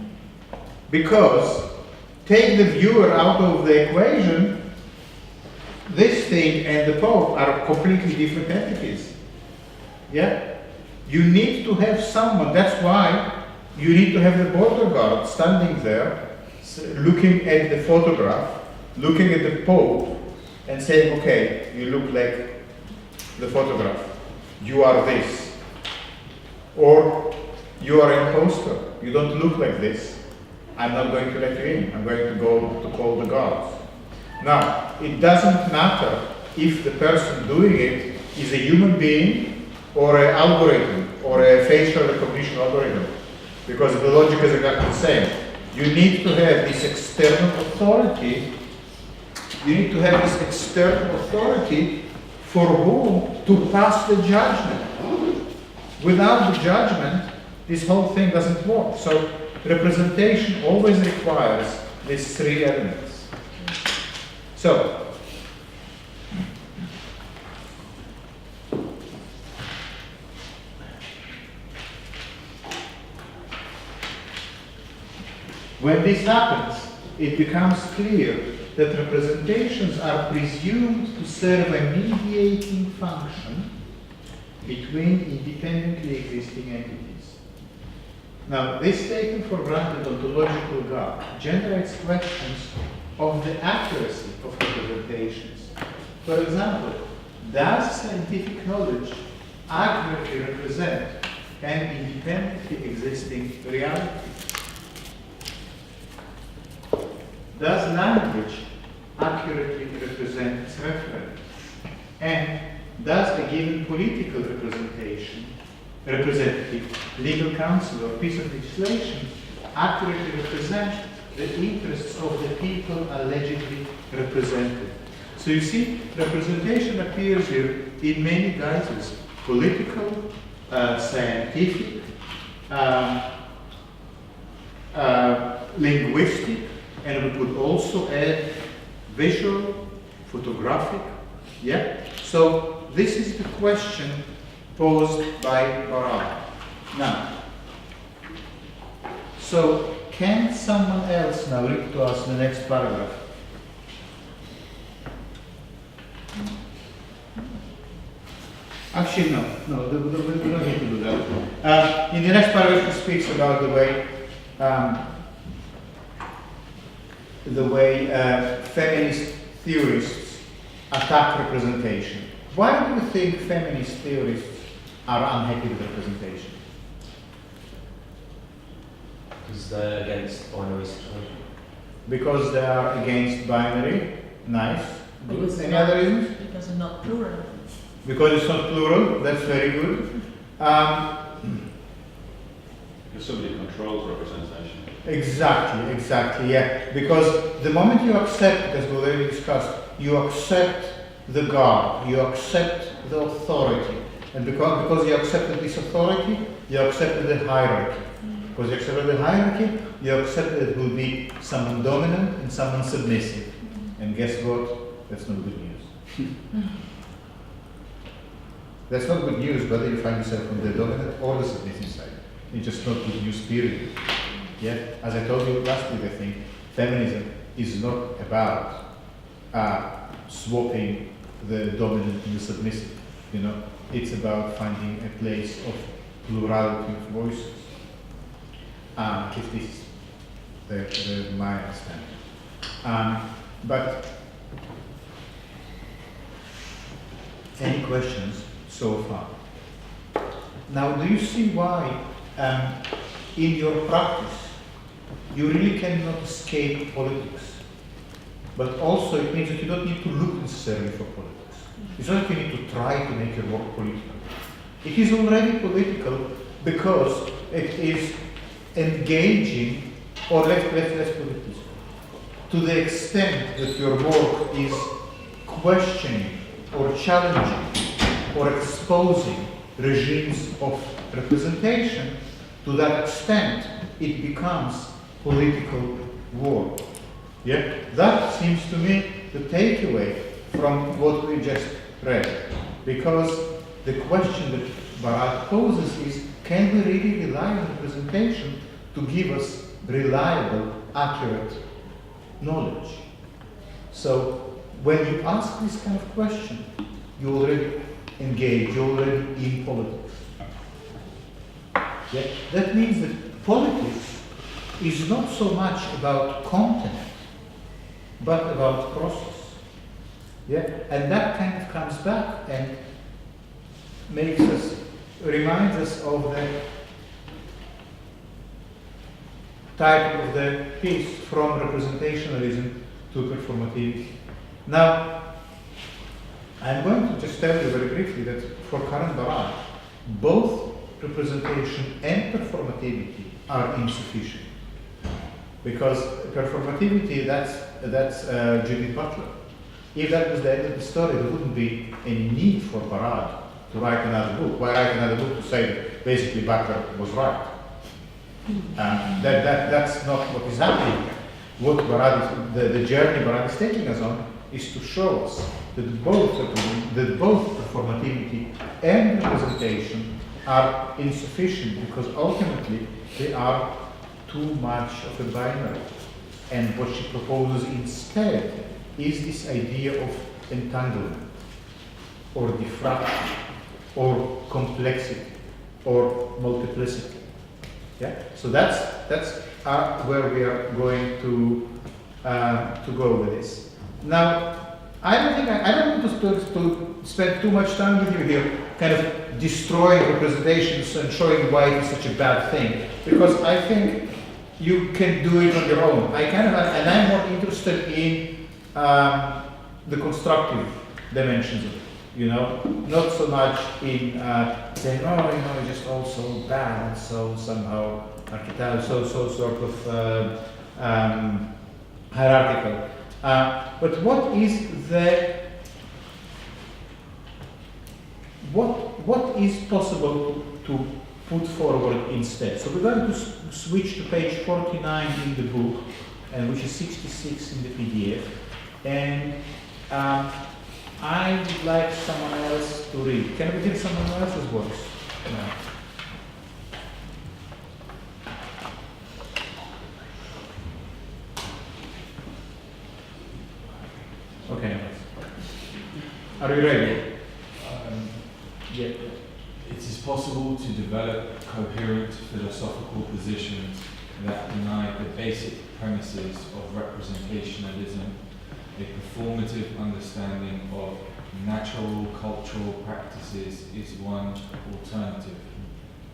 Speaker 1: Because take the viewer out of the equation, this thing and the Pope are completely different entities. Yeah? You need to have someone, that's why you need to have the border guard standing there, looking at the photograph, looking at the Pope, and saying, okay, you look like the photograph. You are this. Or you are an imposter. You don't look like this. I'm not going to let you in. I'm going to go to call the guards. Now, it doesn't matter if the person doing it is a human being or an algorithm or a facial recognition algorithm, because the logic is exactly the same. You need to have this external authority. You need to have this external authority for whom to pass the judgment. Without the judgment, this whole thing doesn't work. So representation always requires these 3 elements. So, when this happens, it becomes clear that representations are presumed to serve a mediating function between independently existing entities. Now, this taken for granted ontological God generates questions of the accuracy of representations. For example, does scientific knowledge accurately represent an independently existing reality? Does language accurately represent its referent? And does a given political representative, legal counsel, or piece of legislation accurately represent the interests of the people allegedly represented? So you see, representation appears here in many guises: political, scientific, linguistic, and we could also add visual, photographic. Yeah? So this is the question posed by Barad. Now, so can someone else now read to us the next paragraph? Actually, no, we don't need to do that. In the next paragraph, he speaks about the way feminist theorists attack representation. Why do you think feminist theorists are unhappy with representation?
Speaker 10: Because they're against binary situation.
Speaker 1: Because they are against binary. Nice. Good. Any other reasons?
Speaker 2: Because it's not plural.
Speaker 1: Because it's not plural. That's very good.
Speaker 3: Because somebody controls representation.
Speaker 1: Exactly, yeah. Because the moment you accept, as we already discussed, you accept the God, you accept the authority. And because you accepted this authority, you accepted the hierarchy. Because you accepted the hierarchy, you accept that it will be someone dominant and someone submissive. And guess what? That's not good news. That's not good news whether you find yourself on the dominant or the submissive side. It's just not good news, period. Yeah, as I told you last week, I think, feminism is not about swapping the dominant and the submissive. You know, it's about finding a place of plurality of voices. If this is my understanding. But any questions so far? Now, do you see why in your practice you really cannot escape politics? But also it means that you don't need to look necessarily for politics. It's not like you need to try to make your work political. It is already political because it is engaging, or let's put it this way, to the extent that your work is questioning or challenging or exposing regimes of representation, to that extent it becomes political work. Yeah? That seems to me the takeaway from what we just read. Because the question that Barad poses is, can we really rely on representation to give us reliable, accurate knowledge? So when you ask this kind of question, you already engage, you're already in politics. Yeah? That means that politics is not so much about content, but about process. Yeah? And that kind of comes back and reminds us of the title of the piece, From Representationalism to Performativity. Now, I'm going to just tell you very briefly that for Karen Barad, both representation and performativity are insufficient. Because performativity, that's Judith Butler. If that was the end of the story, there wouldn't be any need for Barad to write another book. Why write another book to say that basically Butler was right? That's not what is happening. What Barad is, the journey Barad is taking us on is to show us that both performativity and representation are insufficient, because ultimately they are too much of a binary. And what she proposes instead is this idea of entanglement, or diffraction, or complexity, or multiplicity. Yeah. So that's where we are going to go with this. Now, I don't want to spend too much time with you here, kind of destroying representations and showing why it is such a bad thing, because I think you can do it on your own. And I'm more interested in the constructive dimensions of it. You know, not so much in saying, oh, you know, it's just all so bad and so somehow archetypal, so sort of hierarchical. But what is possible to put forward instead? So we're going to switch to page 49 in the book, and which is 66 in the PDF, and I would like someone else to read. Can we hear someone else's voice? No. Okay. Are you ready?
Speaker 7: Yeah. It is possible to develop coherent philosophical positions that deny the basic premises of representationalism. A performative understanding of natural cultural practices is one alternative.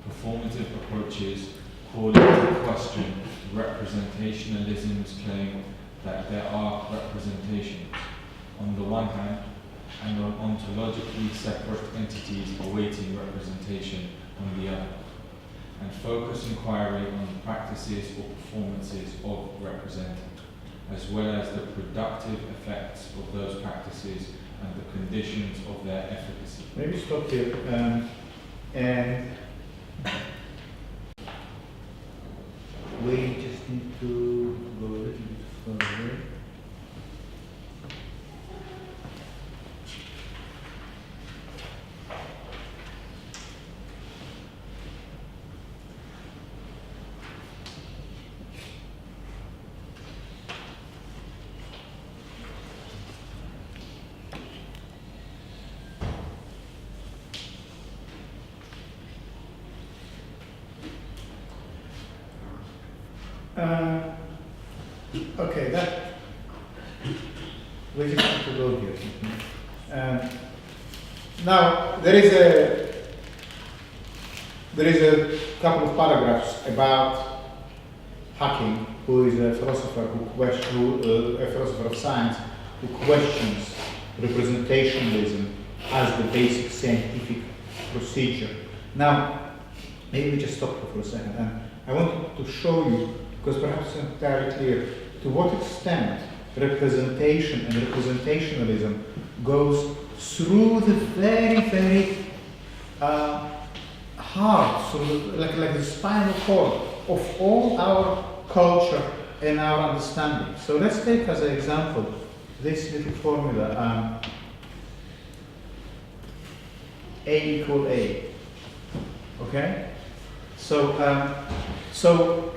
Speaker 7: Performative approaches call into question representationalism's claim that there are representations, on the one hand, and are ontologically separate entities awaiting representation on the other, and focus inquiry on the practices or performances of representing, as well as the productive effects of those practices and the conditions of their efficacy.
Speaker 1: Maybe stop here. And we just need to go a little bit further. Okay, that we just have to go here. Now there is a couple of paragraphs about Hacking, who is a philosopher a philosopher of science who questions representationalism as the basic scientific procedure. Now, maybe we just stop here for a second, and I want to show you, because perhaps it's not entirely clear, to what extent representation and representationalism goes through the very, very heart, sort of like the spinal cord of all our culture and our understanding. So let's take as an example this little formula, A equal A. Okay? So,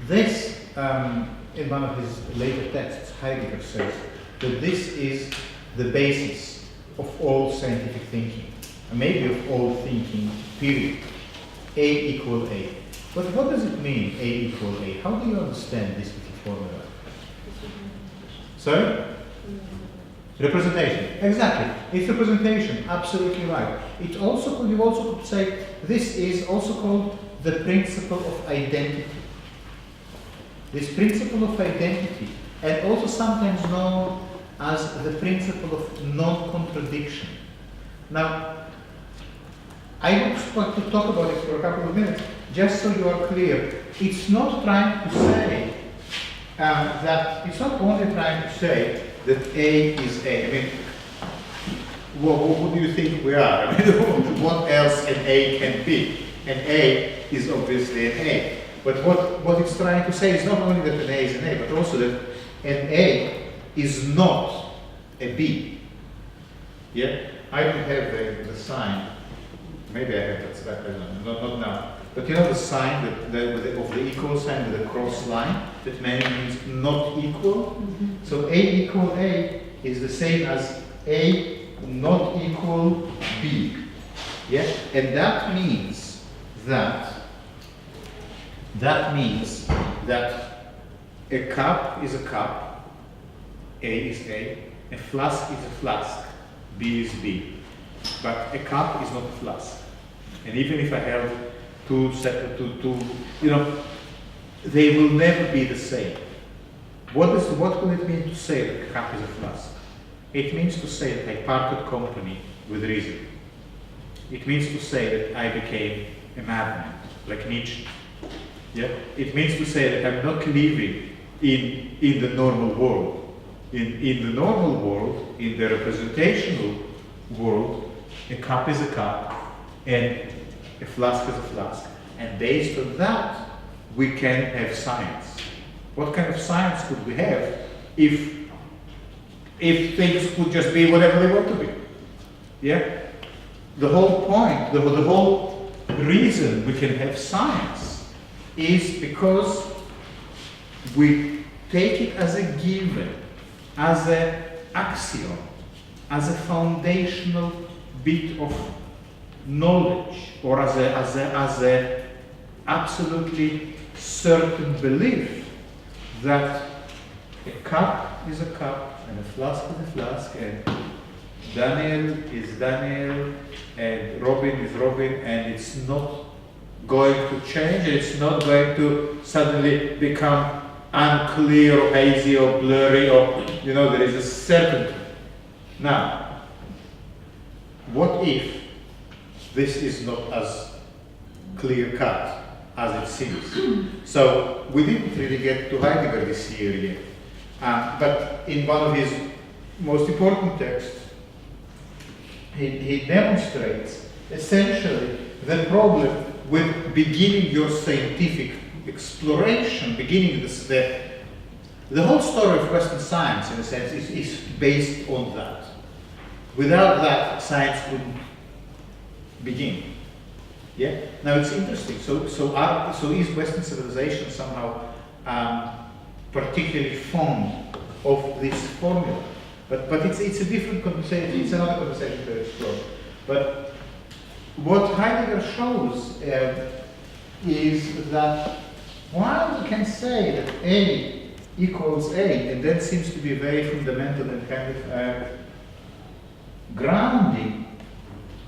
Speaker 1: this, in one of his later texts, Heidegger says that this is the basis of all scientific thinking, and maybe of all thinking, period. A equal A. But what does it mean, A equal A? How do you understand this little formula? Sorry? Representation. Exactly. It's representation. Absolutely right. It also you also could say this is also called the principle of identity. This principle of identity, and also sometimes known as the principle of non-contradiction. Now, I would like to talk about it for a couple of minutes, just so you are clear. It's not trying to say that, it's not only trying to say that A is A. I mean, what do you think we are? I mean, what else an A can be? An A is obviously an A. But what it's trying to say is not only that an A is an A, but also that an A is not a B. Yeah? I don't have the sign. Maybe I have that, not now. But you know the sign of the equal sign with the cross line, that means not equal. Mm-hmm. So A equal A is the same as A not equal B. Yeah? And that means that a cup is a cup, A is A flask is a flask, B is B. But a cup is not a flask. And even if I have two separate, you know, they will never be the same. What will it mean to say that a cup is a flask? It means to say that I parted company with reason. It means to say that I became a madman, like Nietzsche. Yeah? It means to say that I'm not living in the normal world. In the normal world, in the representational world, a cup is a cup and a flask is a flask. And based on that, we can have science. What kind of science could we have if things could just be whatever they want to be? Yeah? The whole point, the whole reason we can have science is because we take it as a given, as an axiom, as a foundational bit of knowledge, or as a absolutely certain belief that a cup is a cup and a flask is a flask, and Daniel is Daniel and Robin is Robin, and it's not going to change, and it's not going to suddenly become unclear or hazy or blurry, or, you know, there is a certainty. Now, what if this is not as clear-cut as it seems? So we didn't really get to Heidegger this year yet, but in one of his most important texts, he demonstrates essentially the problem with beginning your scientific exploration, beginning the whole story of Western science, in a sense, is based on that. Without that, science wouldn't begin. Yeah. Now it's interesting. So is Western civilization somehow particularly fond of this formula? But it's a different conversation. It's another conversation to explore. But what Heidegger shows is that while we can say that A equals A, and that seems to be very fundamental and kind of grounding,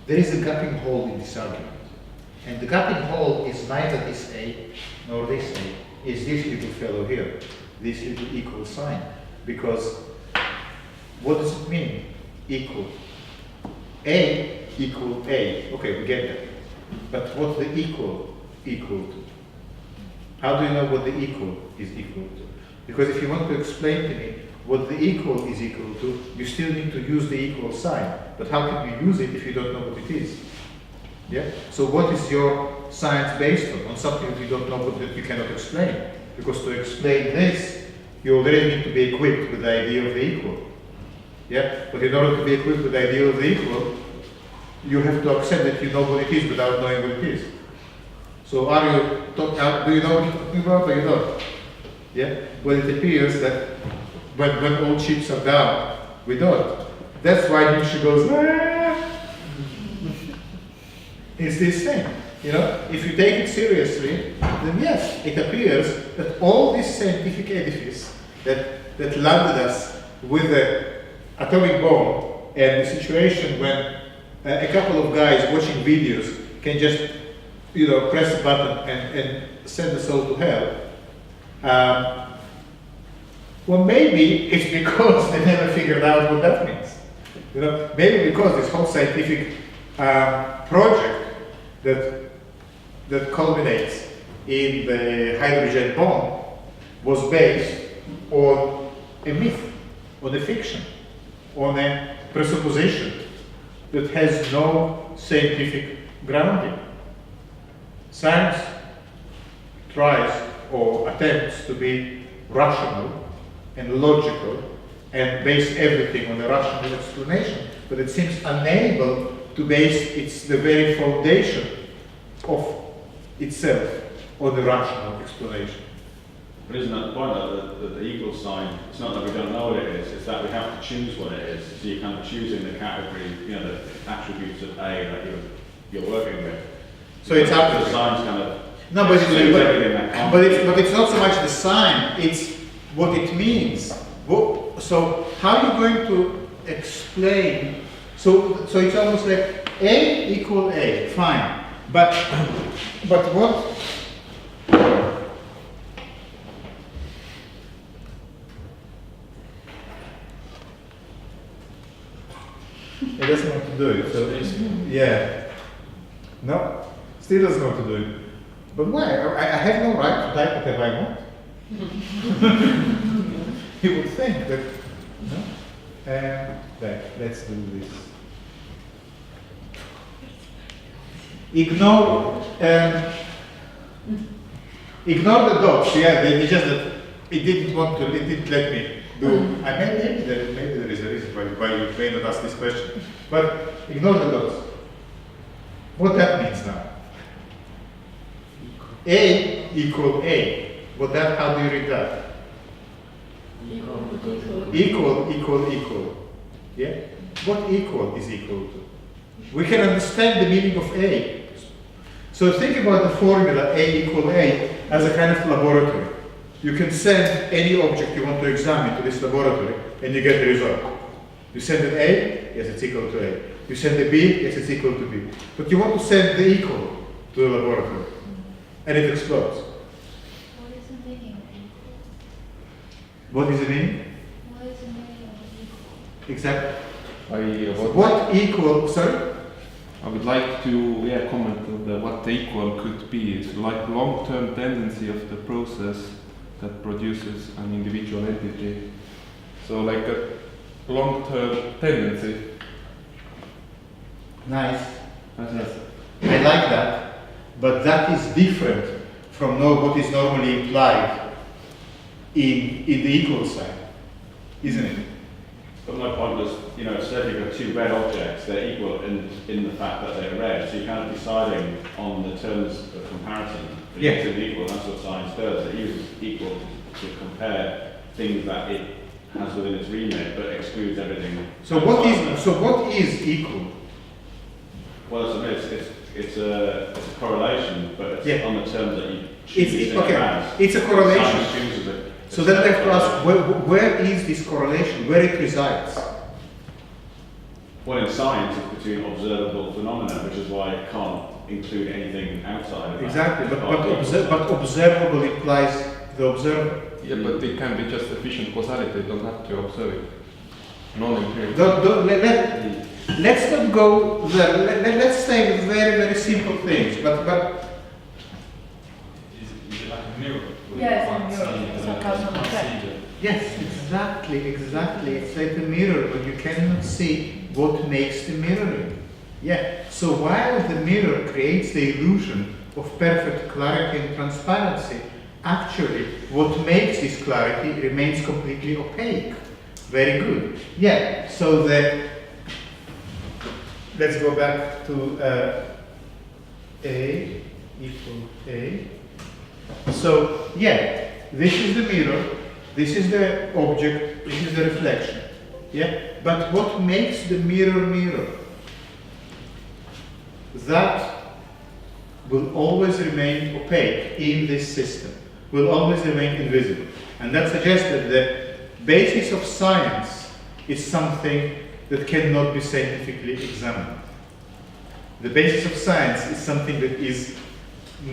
Speaker 1: there is a gapping hole in this argument. And the gapping hole is neither this A nor this A. It's this little fellow here, this little equal sign. Because what does it mean, equal? A equal A. Okay, we get that. But what's the equal to? How do you know what the equal is equal to? Because if you want to explain to me what the equal is equal to, you still need to use the equal sign. But how can you use it if you don't know what it is? Yeah? So what is your science based on? On something that you don't know, but that you cannot explain. Because to explain this, you already need to be equipped with the idea of the equal. Yeah? But in order to be equipped with the idea of the equal, you have to accept that you know what it is without knowing what it is. So do you know what you're talking about or you don't? Yeah? Well, it appears that when all chips are down, we don't. That's why Nietzsche goes, it's this thing. You know, if you take it seriously, then yes, it appears that all this scientific edifice that landed us with the atomic bomb and the situation when a couple of guys watching videos can just, you know, press a button and send us all to hell. Well, maybe it's because they never figured out what that means. You know, maybe because this whole scientific project that culminates in the hydrogen bomb was based on a myth, on a fiction, on a presupposition that has no scientific grounding. Science tries or attempts to be rational and logical and base everything on a rational explanation, but it seems unable to base the very foundation of itself on the rational explanation.
Speaker 3: But isn't that the point that the equal sign, it's not that we don't know what it is, it's that we have to choose what it is. So you're kind of choosing the category, you know, the attributes of A that you're working with.
Speaker 1: So it's up to
Speaker 3: the sign's kind of
Speaker 1: no, but it's not so much the sign, it's what it means. So how are you going to explain? So it's almost like A equal A, fine. But what? It doesn't want to do it. So yeah. No, still doesn't want to do it. But why? I have no right to type whatever I want. You would think that. No? Let's do this. Ignore the dots. Yeah, they just that it didn't want to. It didn't let me do. Maybe there is a reason why you may not ask this question. But ignore the dots. What that means now? A equal A. How do you read that? Equal. Yeah? What equal is equal to? We can understand the meaning of A. So think about the formula A equal A as a kind of laboratory. You can send any object you want to examine to this laboratory and you get the result. You send an A, yes, it's equal to A. You send a B, yes, it's equal to B. But you want to send the equal to the laboratory and it explodes.
Speaker 9: What is the meaning of equal?
Speaker 1: What is the meaning?
Speaker 9: What is the meaning of equal?
Speaker 1: Exactly. What equal, sorry?
Speaker 14: I would like to comment on what the equal could be. It's like long-term tendency of the process that produces an individual entity. So like a long-term tendency.
Speaker 1: Nice. I like that. But that is different from what is normally implied in the equal sign, isn't it?
Speaker 3: But my point was, you know, so if you've got two red objects, they're equal in the fact that they're red. So you're kind of deciding on the terms of comparison.
Speaker 1: Yeah.
Speaker 3: To equal, that's what science does. It uses equal to compare things that it has within its remit, but excludes everything.
Speaker 1: So what is equal?
Speaker 3: Well, it's a correlation, but it's on the terms that you chooses it
Speaker 1: okay.
Speaker 3: as.
Speaker 1: It's a correlation.
Speaker 3: Science chooses it.
Speaker 1: So then we have to ask, where is this correlation? Where it resides?
Speaker 3: Well, in science, it's between observable phenomena, which is why it can't include anything outside of that.
Speaker 1: Exactly, but observable implies the observer.
Speaker 14: Yeah, but it can be just efficient causality, you don't have to observe it. Non-empirical.
Speaker 1: Let's not go there. Let's say very, very simple things. But
Speaker 7: Is it like a mirror?
Speaker 4: Yes, a mirror. It's a causal effect.
Speaker 1: yes, exactly. It's like a mirror, but you cannot see what makes the mirroring. Yeah. So while the mirror creates the illusion of perfect clarity and transparency, actually, what makes this clarity remains completely opaque. Very good. Yeah. So let's go back to A equal A. So yeah, this is the mirror, this is the object, this is the reflection. Yeah. But what makes the mirror mirror? That will always remain opaque in this system, will always remain invisible. And that suggests that the basis of science is something that cannot be scientifically examined. The basis of science is something that is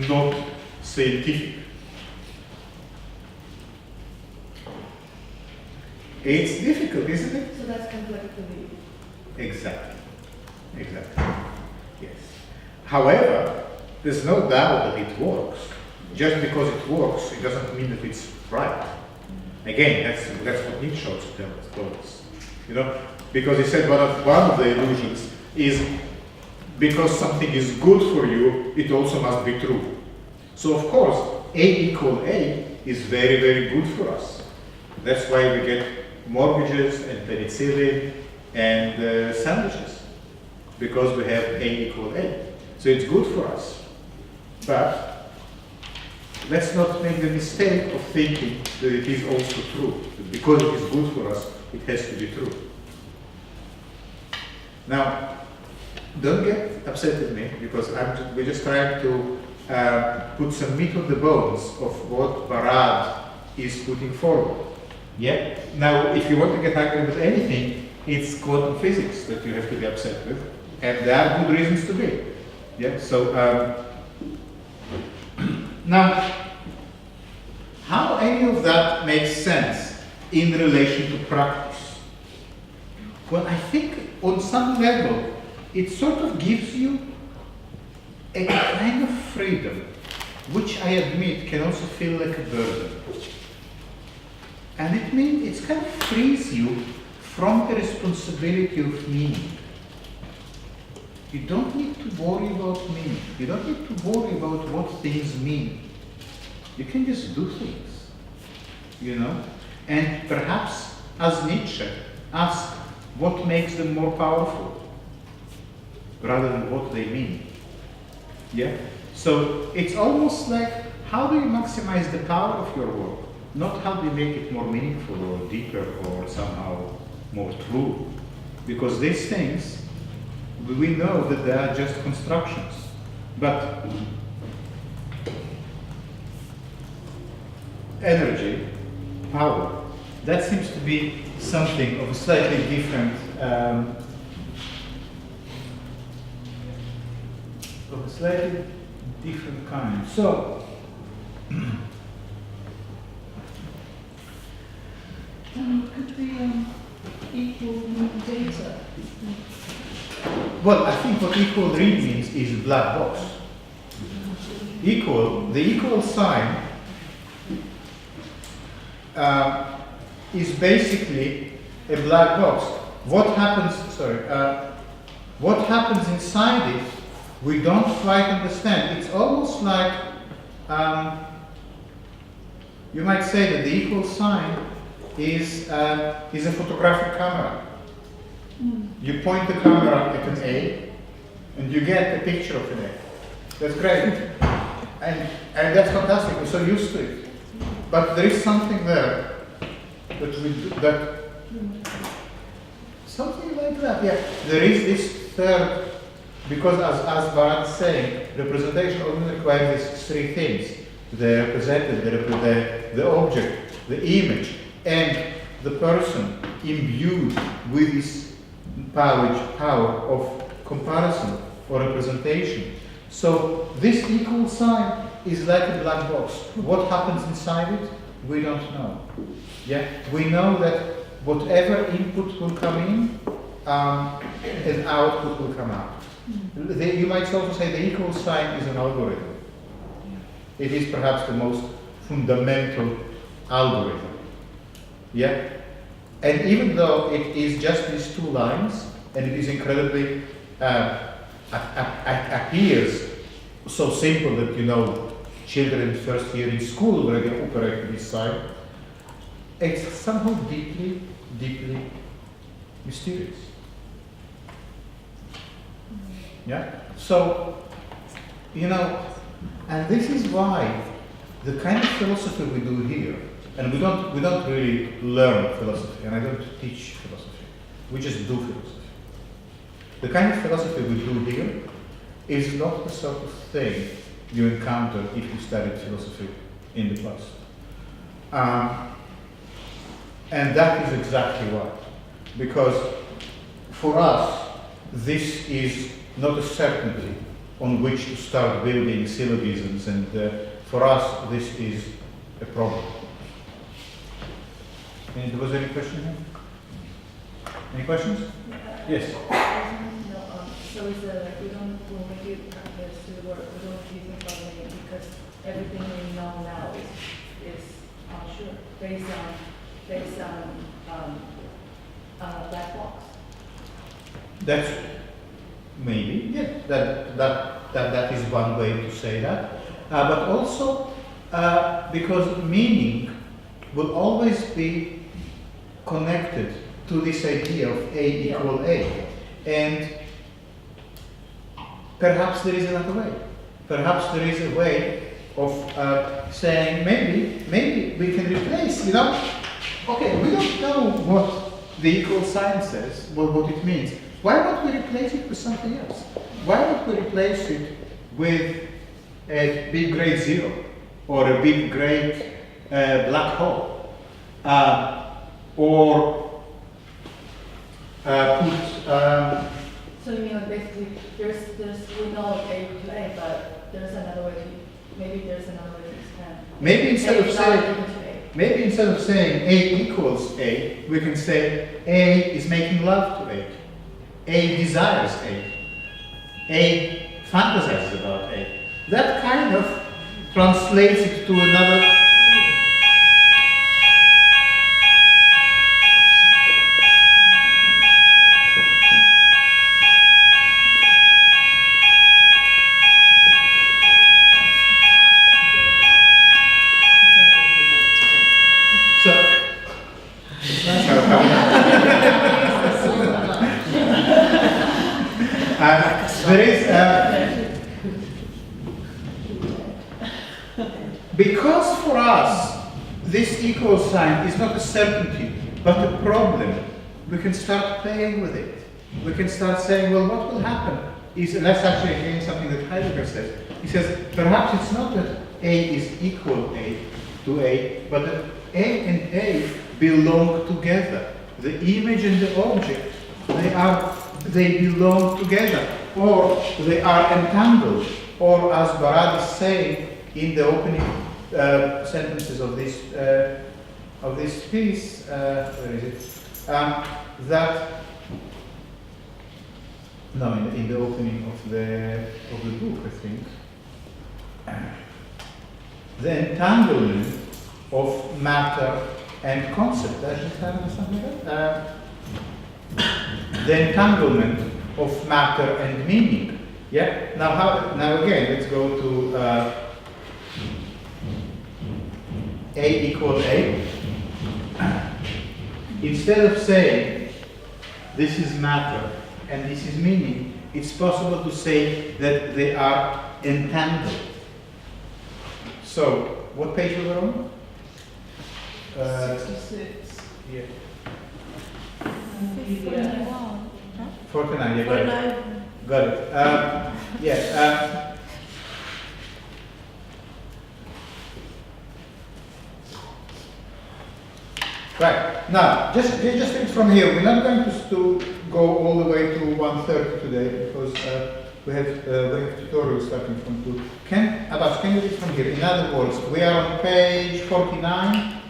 Speaker 1: not scientific. It's difficult, isn't it?
Speaker 2: So that's complexity.
Speaker 1: Exactly. Yes. However, there's no doubt that it works. Just because it works, it doesn't mean that it's right. Again, that's what Nietzsche also told us. You know, because he said one of the illusions is because something is good for you, it also must be true. So of course, A equal A is very, very good for us. That's why we get mortgages and penicillin and sandwiches, because we have A equal A. So it's good for us. But let's not make the mistake of thinking that it is also true. That because it is good for us, it has to be true. Now, don't get upset with me, because we're just trying to put some meat on the bones of what Barad is putting forward. Yeah. Now, if you want to get angry with anything, it's quantum physics that you have to be upset with, and there are good reasons to be. Yeah. So now, how any of that makes sense in relation to practice? Well, I think on some level, it sort of gives you a kind of freedom, which I admit can also feel like a burden. And it means it kind of frees you from the responsibility of meaning. You don't need to worry about meaning. You don't need to worry about what things mean. You can just do things, you know? And perhaps, as Nietzsche, ask what makes them more powerful, rather than what they mean. Yeah? So it's almost like, how do you maximize the power of your work? Not how do you make it more meaningful or deeper or somehow more true. Because these things, we know that they are just constructions. But energy, power, that seems to be something of a slightly different kind. So,
Speaker 6: could be equal data.
Speaker 1: well, I think what equal read means is black box. Equal, the equal sign is basically a black box. What happens? What happens inside it? We don't quite understand. It's almost like you might say that the equal sign is a photographic camera. You point the camera at an A, and you get a picture of an A. That's great, and that's fantastic. We're so used to it. But there is something there that something like that. Yeah, there is this third, because as Barad is saying, representation only requires these three things: the represented, the object, the image, and the person imbued with this power of comparison or representation. So this equal sign is like a black box. What happens inside it, we don't know. Yeah, we know that whatever input will come in, and output will come out. You might also say the equal sign is an algorithm. It is perhaps the most fundamental algorithm. Yeah? And even though it is just these two lines, and it is incredibly, appears so simple that, you know, children first year in school already operate with this sign, it's somehow deeply, deeply mysterious. Yeah? So, you know, and this is why the kind of philosophy we do here, and we don't really learn philosophy, and I don't teach philosophy, we just do philosophy. The kind of philosophy we do here is not the sort of thing you encounter if you studied philosophy in the past. And that is exactly why. Because for us, this is not a certainty on which to start building syllogisms, and for us, this is a problem. And was there any question here? Any questions? Yes.
Speaker 2: So is we don't, when we do practice to the work, we don't think about it because everything we know now is sure based on black box.
Speaker 1: That's maybe, yeah, that is one way to say that. But also because meaning will always be connected to this idea of A equal A. And perhaps there is another way. Perhaps there is a way of saying maybe we can replace, you know, okay, we don't know what the equal sign says, what it means. Why don't we replace it with something else? Why don't we replace it with a big great zero or a big great black hole? Or put
Speaker 2: so you mean basically there's we know A to A, but there's another way to maybe there's another way to expand.
Speaker 1: Maybe instead of saying A equals A, we can say A is making love to A. A desires A. A fantasizes about A. That kind of translates it to another. There is, because for us, this equal sign is not a certainty, but a problem, we can start playing with it. We can start saying, well, what will happen is, and that's actually again something that Heidegger says. He says, perhaps it's not that A is equal to A, but that A and A belong together. The image and the object, they belong together, or they are entangled, or as Barad is saying in the opening sentences of this piece, where is it? In the opening of the book, I think, the entanglement of matter and concept. Does it have something like that? The entanglement of matter and meaning. Yeah. Now again, let's go to A equal A. Instead of saying this is matter and this is meaning, it's possible to say that they are entangled. So, what page was it on?
Speaker 6: 66.
Speaker 1: Yeah.
Speaker 11: 51.
Speaker 1: 49, yeah, got it. Got it. Now, just read from here. We're not going to go all the way to 1:30 today because we have tutorials starting from 2. Abbas, can you read from here? In other words, we are on page 49.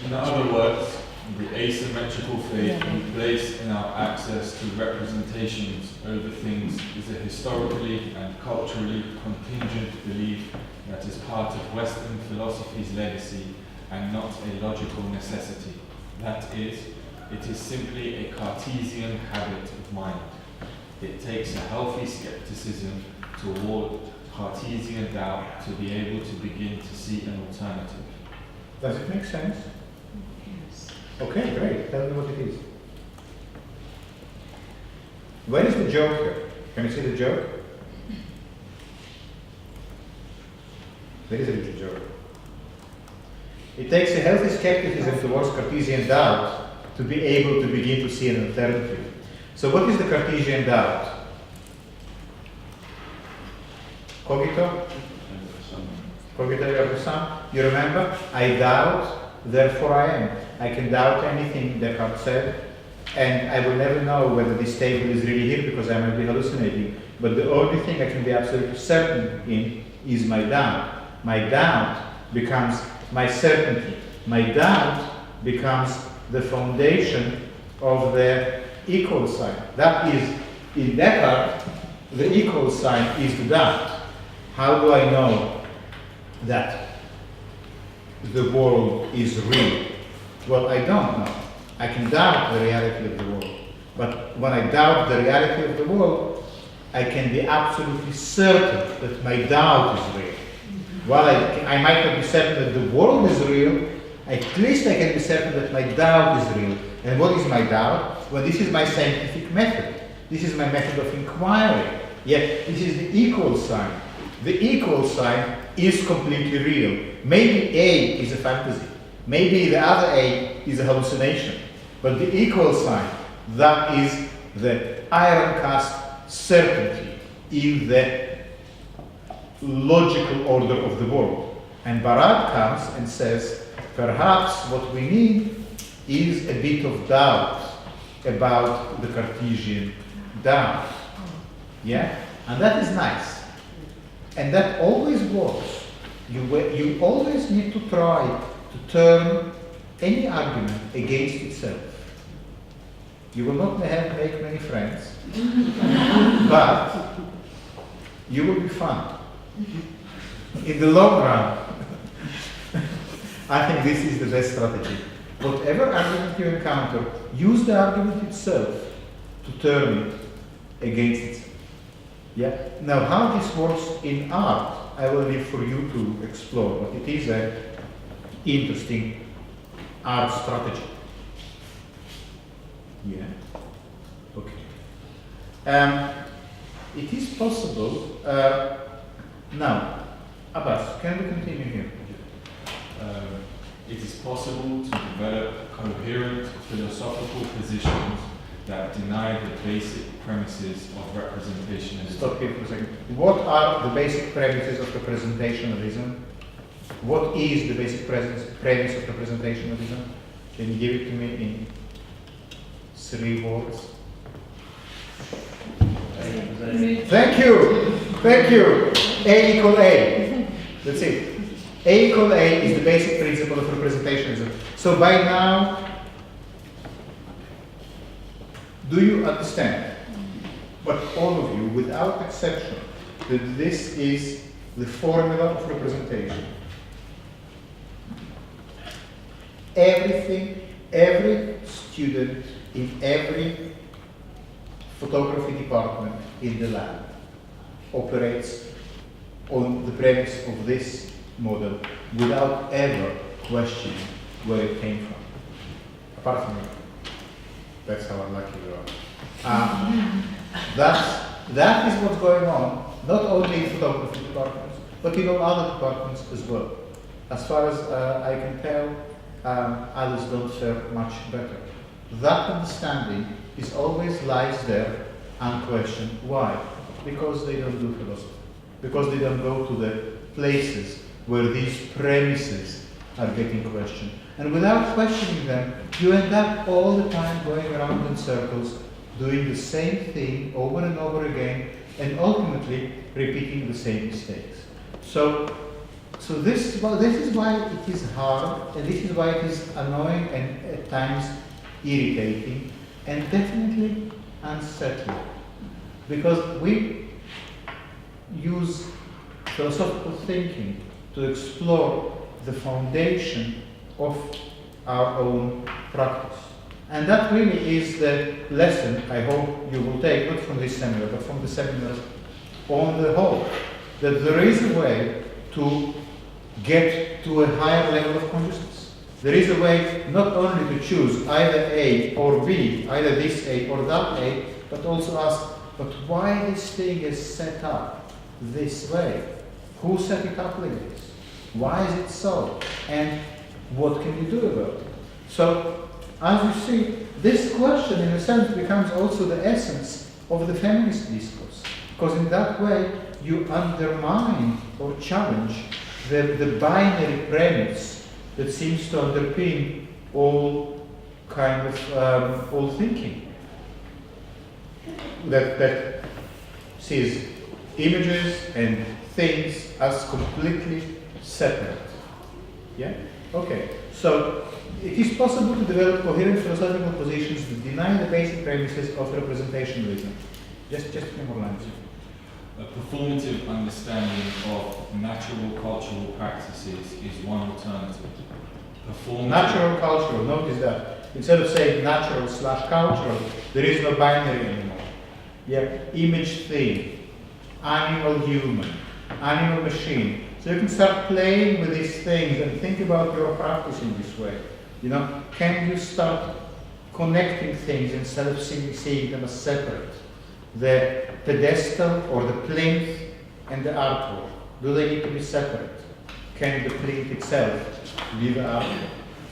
Speaker 7: In other words, the asymmetrical faith we place in our access to representations over things is a historically and culturally contingent belief that is part of Western philosophy's legacy and not a logical necessity. That is, it is simply a Cartesian habit of mind. It takes a healthy skepticism toward Cartesian doubt to be able to begin to see an alternative.
Speaker 1: Does it make sense? Okay, great. Tell me what it is. Where is the joke here? Can you see the joke? There is a little joke. It takes a healthy skepticism towards Cartesian doubt to be able to begin to see an alternative. So what is the Cartesian doubt? Cogito? Cogito ergo sum? You remember? I doubt, therefore I am. I can doubt anything Descartes said, and I will never know whether this table is really here because I might be hallucinating. But the only thing I can be absolutely certain in is my doubt. My doubt becomes my certainty. My doubt becomes the foundation of the equal sign. That is, in Descartes, the equal sign is the doubt. How do I know that the world is real? Well, I don't know. I can doubt the reality of the world. But when I doubt the reality of the world, I can be absolutely certain that my doubt is real. While I might not be certain that the world is real, at least I can be certain that my doubt is real. And what is my doubt? Well, this is my scientific method. This is my method of inquiry. Yet, this is the equal sign. The equal sign is completely real. Maybe A is a fantasy. Maybe the other A is a hallucination. But the equal sign, that is the iron-cast certainty in the logical order of the world. And Barad comes and says, perhaps what we need is a bit of doubt about the Cartesian doubt. Yeah? And that is nice. And that always works. You always need to try to turn any argument against itself. You will not make many friends, but you will be fun. In the long run, I think this is the best strategy. Whatever argument you encounter, use the argument itself to turn it against itself. Yeah. Now, how this works in art, I will leave for you to explore, but it is an interesting art strategy. Yeah. Okay. It is possible. Now, Abbas, can we continue here?
Speaker 7: It is possible to develop coherent philosophical positions that deny the basic premises of representationalism.
Speaker 1: Stop here for a second. What are the basic premises of representationalism? What is the basic premise of representationalism? Can you give it to me in 3 words? Thank you! Thank you! A equal A. That's it. A equal A is the basic principle of representationalism. So by now, do you understand, but all of you, without exception, that this is the formula of representation? Every student in every photography department in the lab operates on the premise of this model without ever questioning where it came from. Apart from me. That's how unlucky we are. That is what's going on, not only in photography departments, but in all other departments as well. As far as I can tell, others don't fare much better. That understanding is always lies there unquestioned. Why? Because they don't do philosophy. Because they don't go to the places where these premises are getting questioned. And without questioning them, you end up all the time going around in circles, doing the same thing over and over again, and ultimately repeating the same mistakes. So this is why it is hard, and this is why it is annoying and at times irritating, and definitely unsettling. Because we use philosophical thinking to explore the foundation of our own practice. And that really is the lesson I hope you will take, not from this seminar, but from the seminars on the whole, that there is a way to get to a higher level of consciousness. There is a way not only to choose either A or B, either this A or that A, but also ask, but why this thing is set up this way? Who set it up like this? Why is it so? And what can you do about it? So, as you see, this question in a sense becomes also the essence of the feminist discourse, because in that way you undermine or challenge the binary premise that seems to underpin all kind of all thinking that sees images and things as completely separate. Yeah? Okay. So it is possible to develop coherent philosophical positions that deny the basic premises of representationalism. Just a few more lines.
Speaker 7: A performative understanding of natural cultural practices is one alternative.
Speaker 1: Natural cultural, notice that. Instead of saying natural / cultural, there is no binary anymore. Yeah, image thing, animal human, animal machine. So you can start playing with these things and think about your practice in this way. You know, can you start connecting things instead of seeing them as separate? The pedestal or the plinth and the artwork, do they need to be separate? Can the plinth itself be the artwork?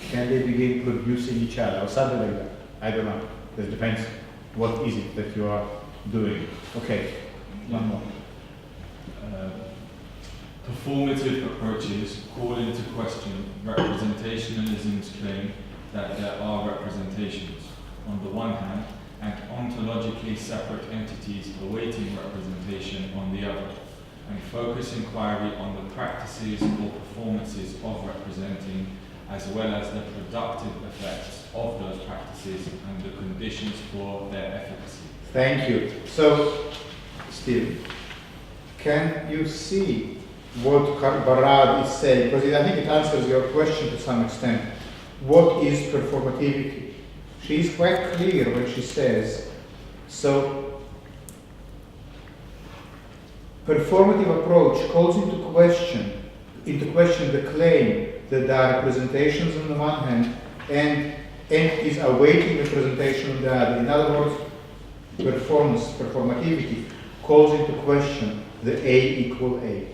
Speaker 1: Can they begin producing each other or something like that? I don't know. It depends what is it that you are doing. Okay, one more.
Speaker 7: Performative approaches call into question representationalism's claim that there are representations, on the one hand, and ontologically separate entities awaiting representation on the other, and focus inquiry on the practices or performances of representing, as well as the productive effects of those practices and the conditions for their efficacy.
Speaker 1: Thank you. So, Steve, can you see what Barad is saying? Because I think it answers your question to some extent. What is performativity? She is quite clear when she says, so performative approach calls into question the claim that there are representations on the one hand and is awaiting representation on the other. In other words, performativity calls into question the A equal A.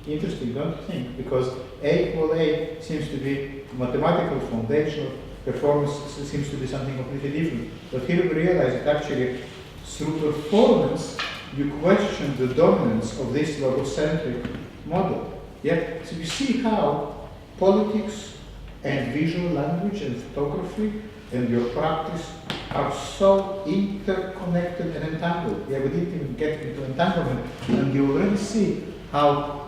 Speaker 1: Interesting, don't you think? Because A equal A seems to be mathematical foundational, performance seems to be something completely different. But here we realize that actually through performance you question the dominance of this logocentric model. Yeah? So you see how politics and visual language and photography and your practice are so interconnected and entangled. Yeah, we didn't even get into entanglement, and you already see how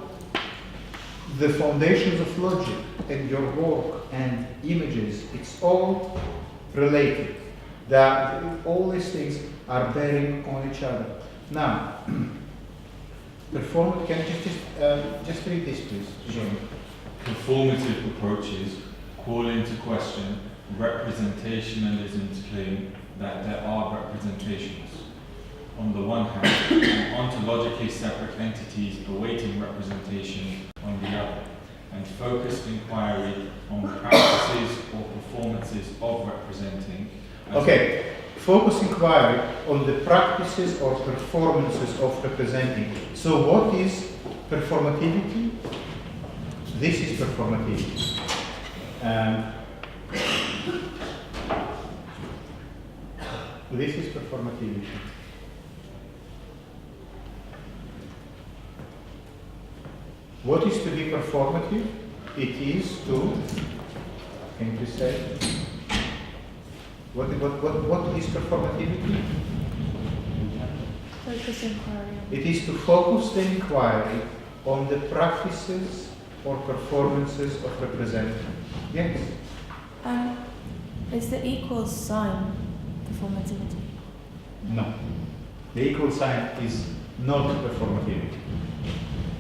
Speaker 1: the foundations of logic and your work and images, it's all related. That all these things are bearing on each other. Now, can you just read this, please?
Speaker 7: Sure. Performative approaches call into question representationalism's claim that there are representations, on the one hand, and ontologically separate entities awaiting representation on the other, and focused inquiry on practices or performances of representing.
Speaker 1: Okay, focus inquiry on the practices or performances of representing. So what is performativity? This is performativity. This is performativity. What is to be performative? It is to Can you please say? What is performativity?
Speaker 11: Focus inquiry.
Speaker 1: It is to focus the inquiry on the practices or performances of representing. Yes?
Speaker 11: Is the equals sign performativity?
Speaker 1: No. The equal sign is not performativity.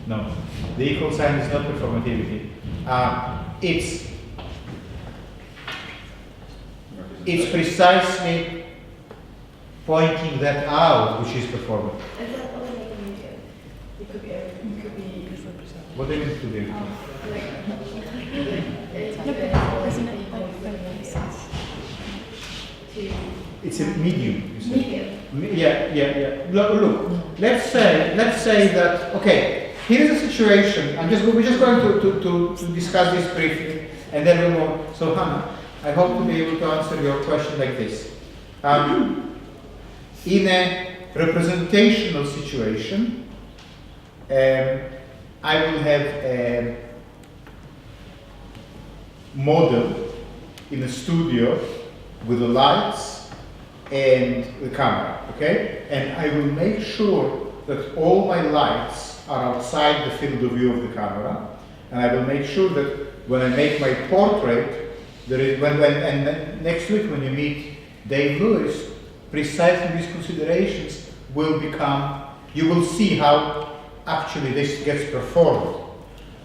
Speaker 1: No. The equal sign is not performativity. It's precisely pointing that out which is performative.
Speaker 2: Is that only like a medium? It could be everything. It could be
Speaker 1: What do you mean to do?
Speaker 11: Isn't it like focus?
Speaker 1: It's a medium, you say.
Speaker 2: Medium.
Speaker 1: Yeah. Look, let's say that, okay, here is a situation. We're just going to discuss this briefly, and then we'll move. So, Hannah, I hope to be able to answer your question like this. In a representational situation, I will have a model in a studio with the lights and the camera, okay? And I will make sure that all my lights are outside the field of view of the camera, and I will make sure that when I make my portrait, there is, and next week when you meet Dave Lewis, precisely these considerations will become, you will see how actually this gets performed.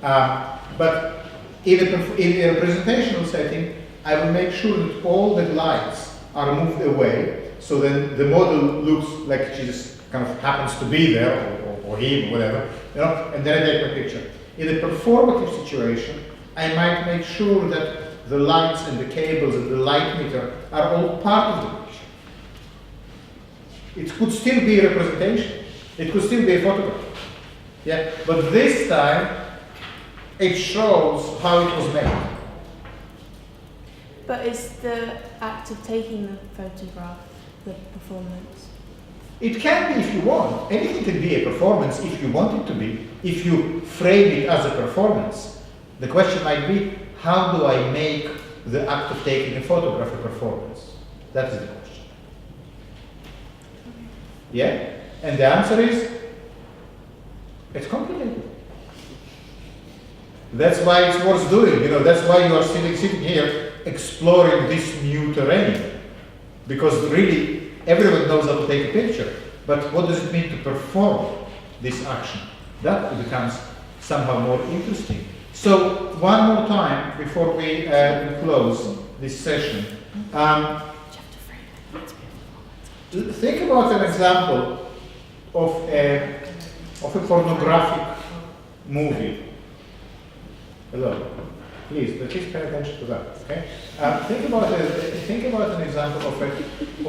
Speaker 1: But in a representational setting, I will make sure that all the lights are moved away, so then the model looks like she just kind of happens to be there, or him, or whatever, you know, and then I take my picture. In a performative situation, I might make sure that the lights and the cables and the light meter are all part of the picture. It could still be a representation. It could still be a photograph. Yeah, but this time it shows how it was made.
Speaker 11: But is the act of taking the photograph the performance?
Speaker 1: It can be if you want. Anything can be a performance if you want it to be, if you frame it as a performance. The question might be, how do I make the act of taking a photograph a performance? That is the question. Yeah? And the answer is, it's complicated. That's why it's worth doing. You know, that's why you are sitting here exploring this new terrain. Because really, everyone knows how to take a picture. But what does it mean to perform this action? That becomes somehow more interesting. So, one more time before we close this session. Think about an example of a pornographic movie. Hello, please pay attention to that. Okay. Think about an example of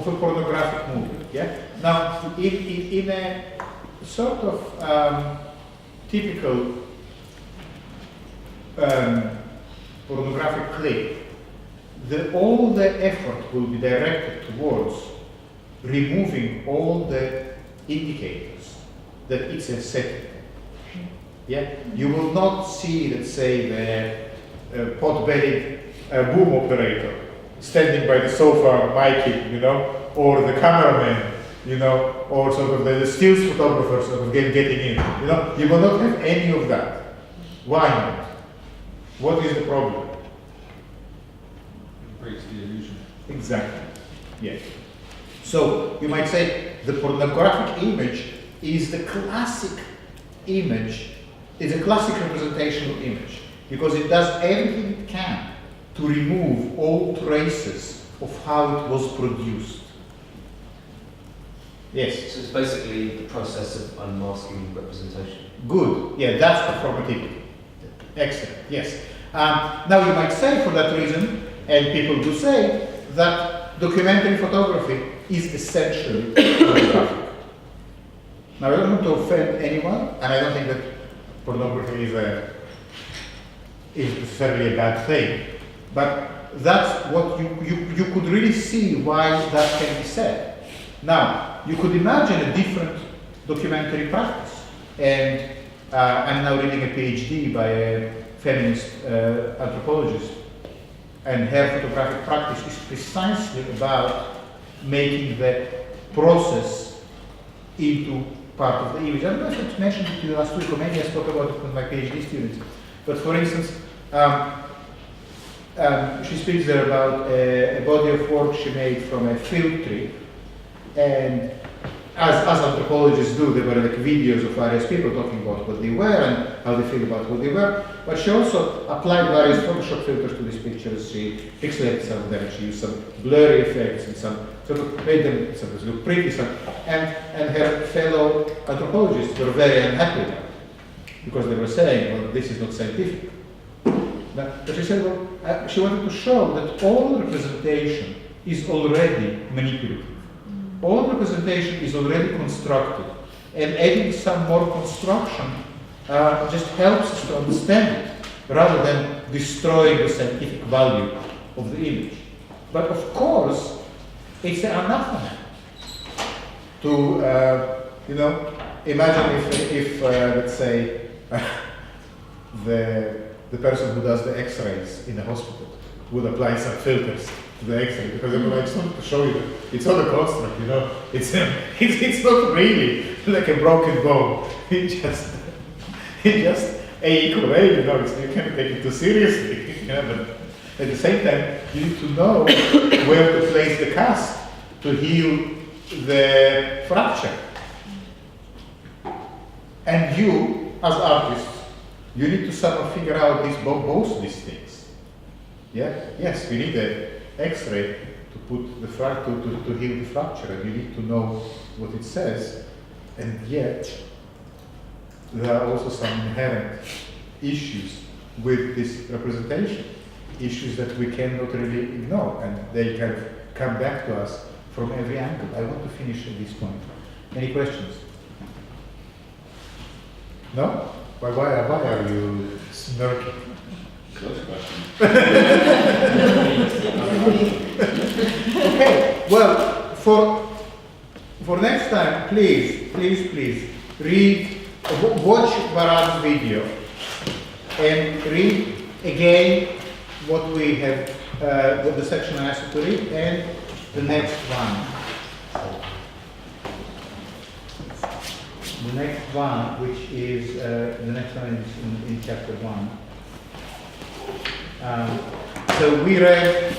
Speaker 1: a pornographic movie. Yeah. Now, in a sort of typical pornographic clip, all the effort will be directed towards removing all the indicators that it's a setting. Yeah, you will not see, let's say, the pot-bellied boom operator standing by the sofa miking, you know, or the cameraman, you know, or sort of the stills photographer sort of getting in. You know, you will not have any of that. Why not? What is the problem?
Speaker 7: It breaks the illusion.
Speaker 1: Exactly. Yes. So you might say the pornographic image is the classic image, is a classic representational image, because it does everything it can to remove all traces of how it was produced. Yes?
Speaker 10: So it's basically the process of unmasking representation.
Speaker 1: Good. Yeah, that's performativity. Excellent. Yes. Now you might say for that reason, and people do say, that documentary photography is essentially pornographic. Now I don't want to offend anyone, and I don't think that pornography is necessarily a bad thing, but that's what you could really see why that can be said. Now, you could imagine a different documentary practice, and I'm now reading a PhD by a feminist anthropologist, and her photographic practice is precisely about making the process into part of the image. I don't know if I mentioned it to you last week, or maybe I spoke about it with my PhD students. But for instance, she speaks there about a body of work she made from a field trip, and as anthropologists do, there were like videos of various people talking about what they were and how they feel about what they were. But she also applied various Photoshop filters to these pictures. She pixelated some of them. She used some blurry effects and some sort of made them sometimes look pretty. And her fellow anthropologists were very unhappy because they were saying, well, this is not scientific. But she said, well, she wanted to show that all representation is already manipulative. All representation is already constructed, and adding some more construction just helps us to understand it, rather than destroying the scientific value of the image. But of course, it's an anathema to, imagine if let's say, the person who does the X-rays in the hospital would apply some filters to the X-ray, because I just wanted to show you that it's all a construct, it's not really like a broken bone. It's just a equal A, you can't take it too seriously. But at the same time, you need to know where to place the cast to heal the fracture. And you, as artists, you need to somehow figure out both these things. Yeah? Yes, we need an X-ray to put the to heal the fracture, and you need to know what it says. And yet, there are also some inherent issues with this representation, issues that we cannot really ignore, and they kind of come back to us from every angle. I want to finish at this point. Any questions? No? Why are you smirking?
Speaker 3: Close question.
Speaker 1: Okay, well, for next time, please read, watch Barad's video and read again what we have, what the section I asked you to read, and the next one. The next one, which is, the next one is in chapter 1. So we read,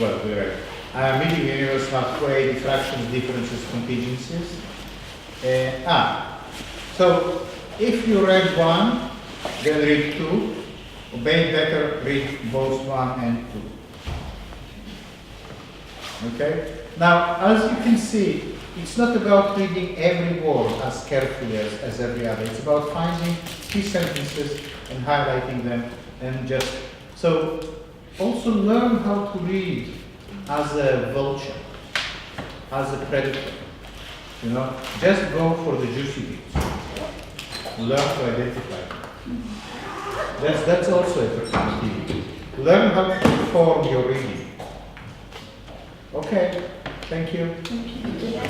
Speaker 1: meeting the universe halfway, diffractions, differences, contingencies. So if you read 1, then read 2, or maybe better, read both 1 and 2. Okay? Now, as you can see, it's not about reading every word as carefully as every other. It's about finding key sentences and highlighting them, and just so also learn how to read as a vulture, as a predator. Just go for the juicy bits. Learn to identify them. That's also a performativity. Learn how to perform your reading. Okay, thank you.
Speaker 11: Thank you.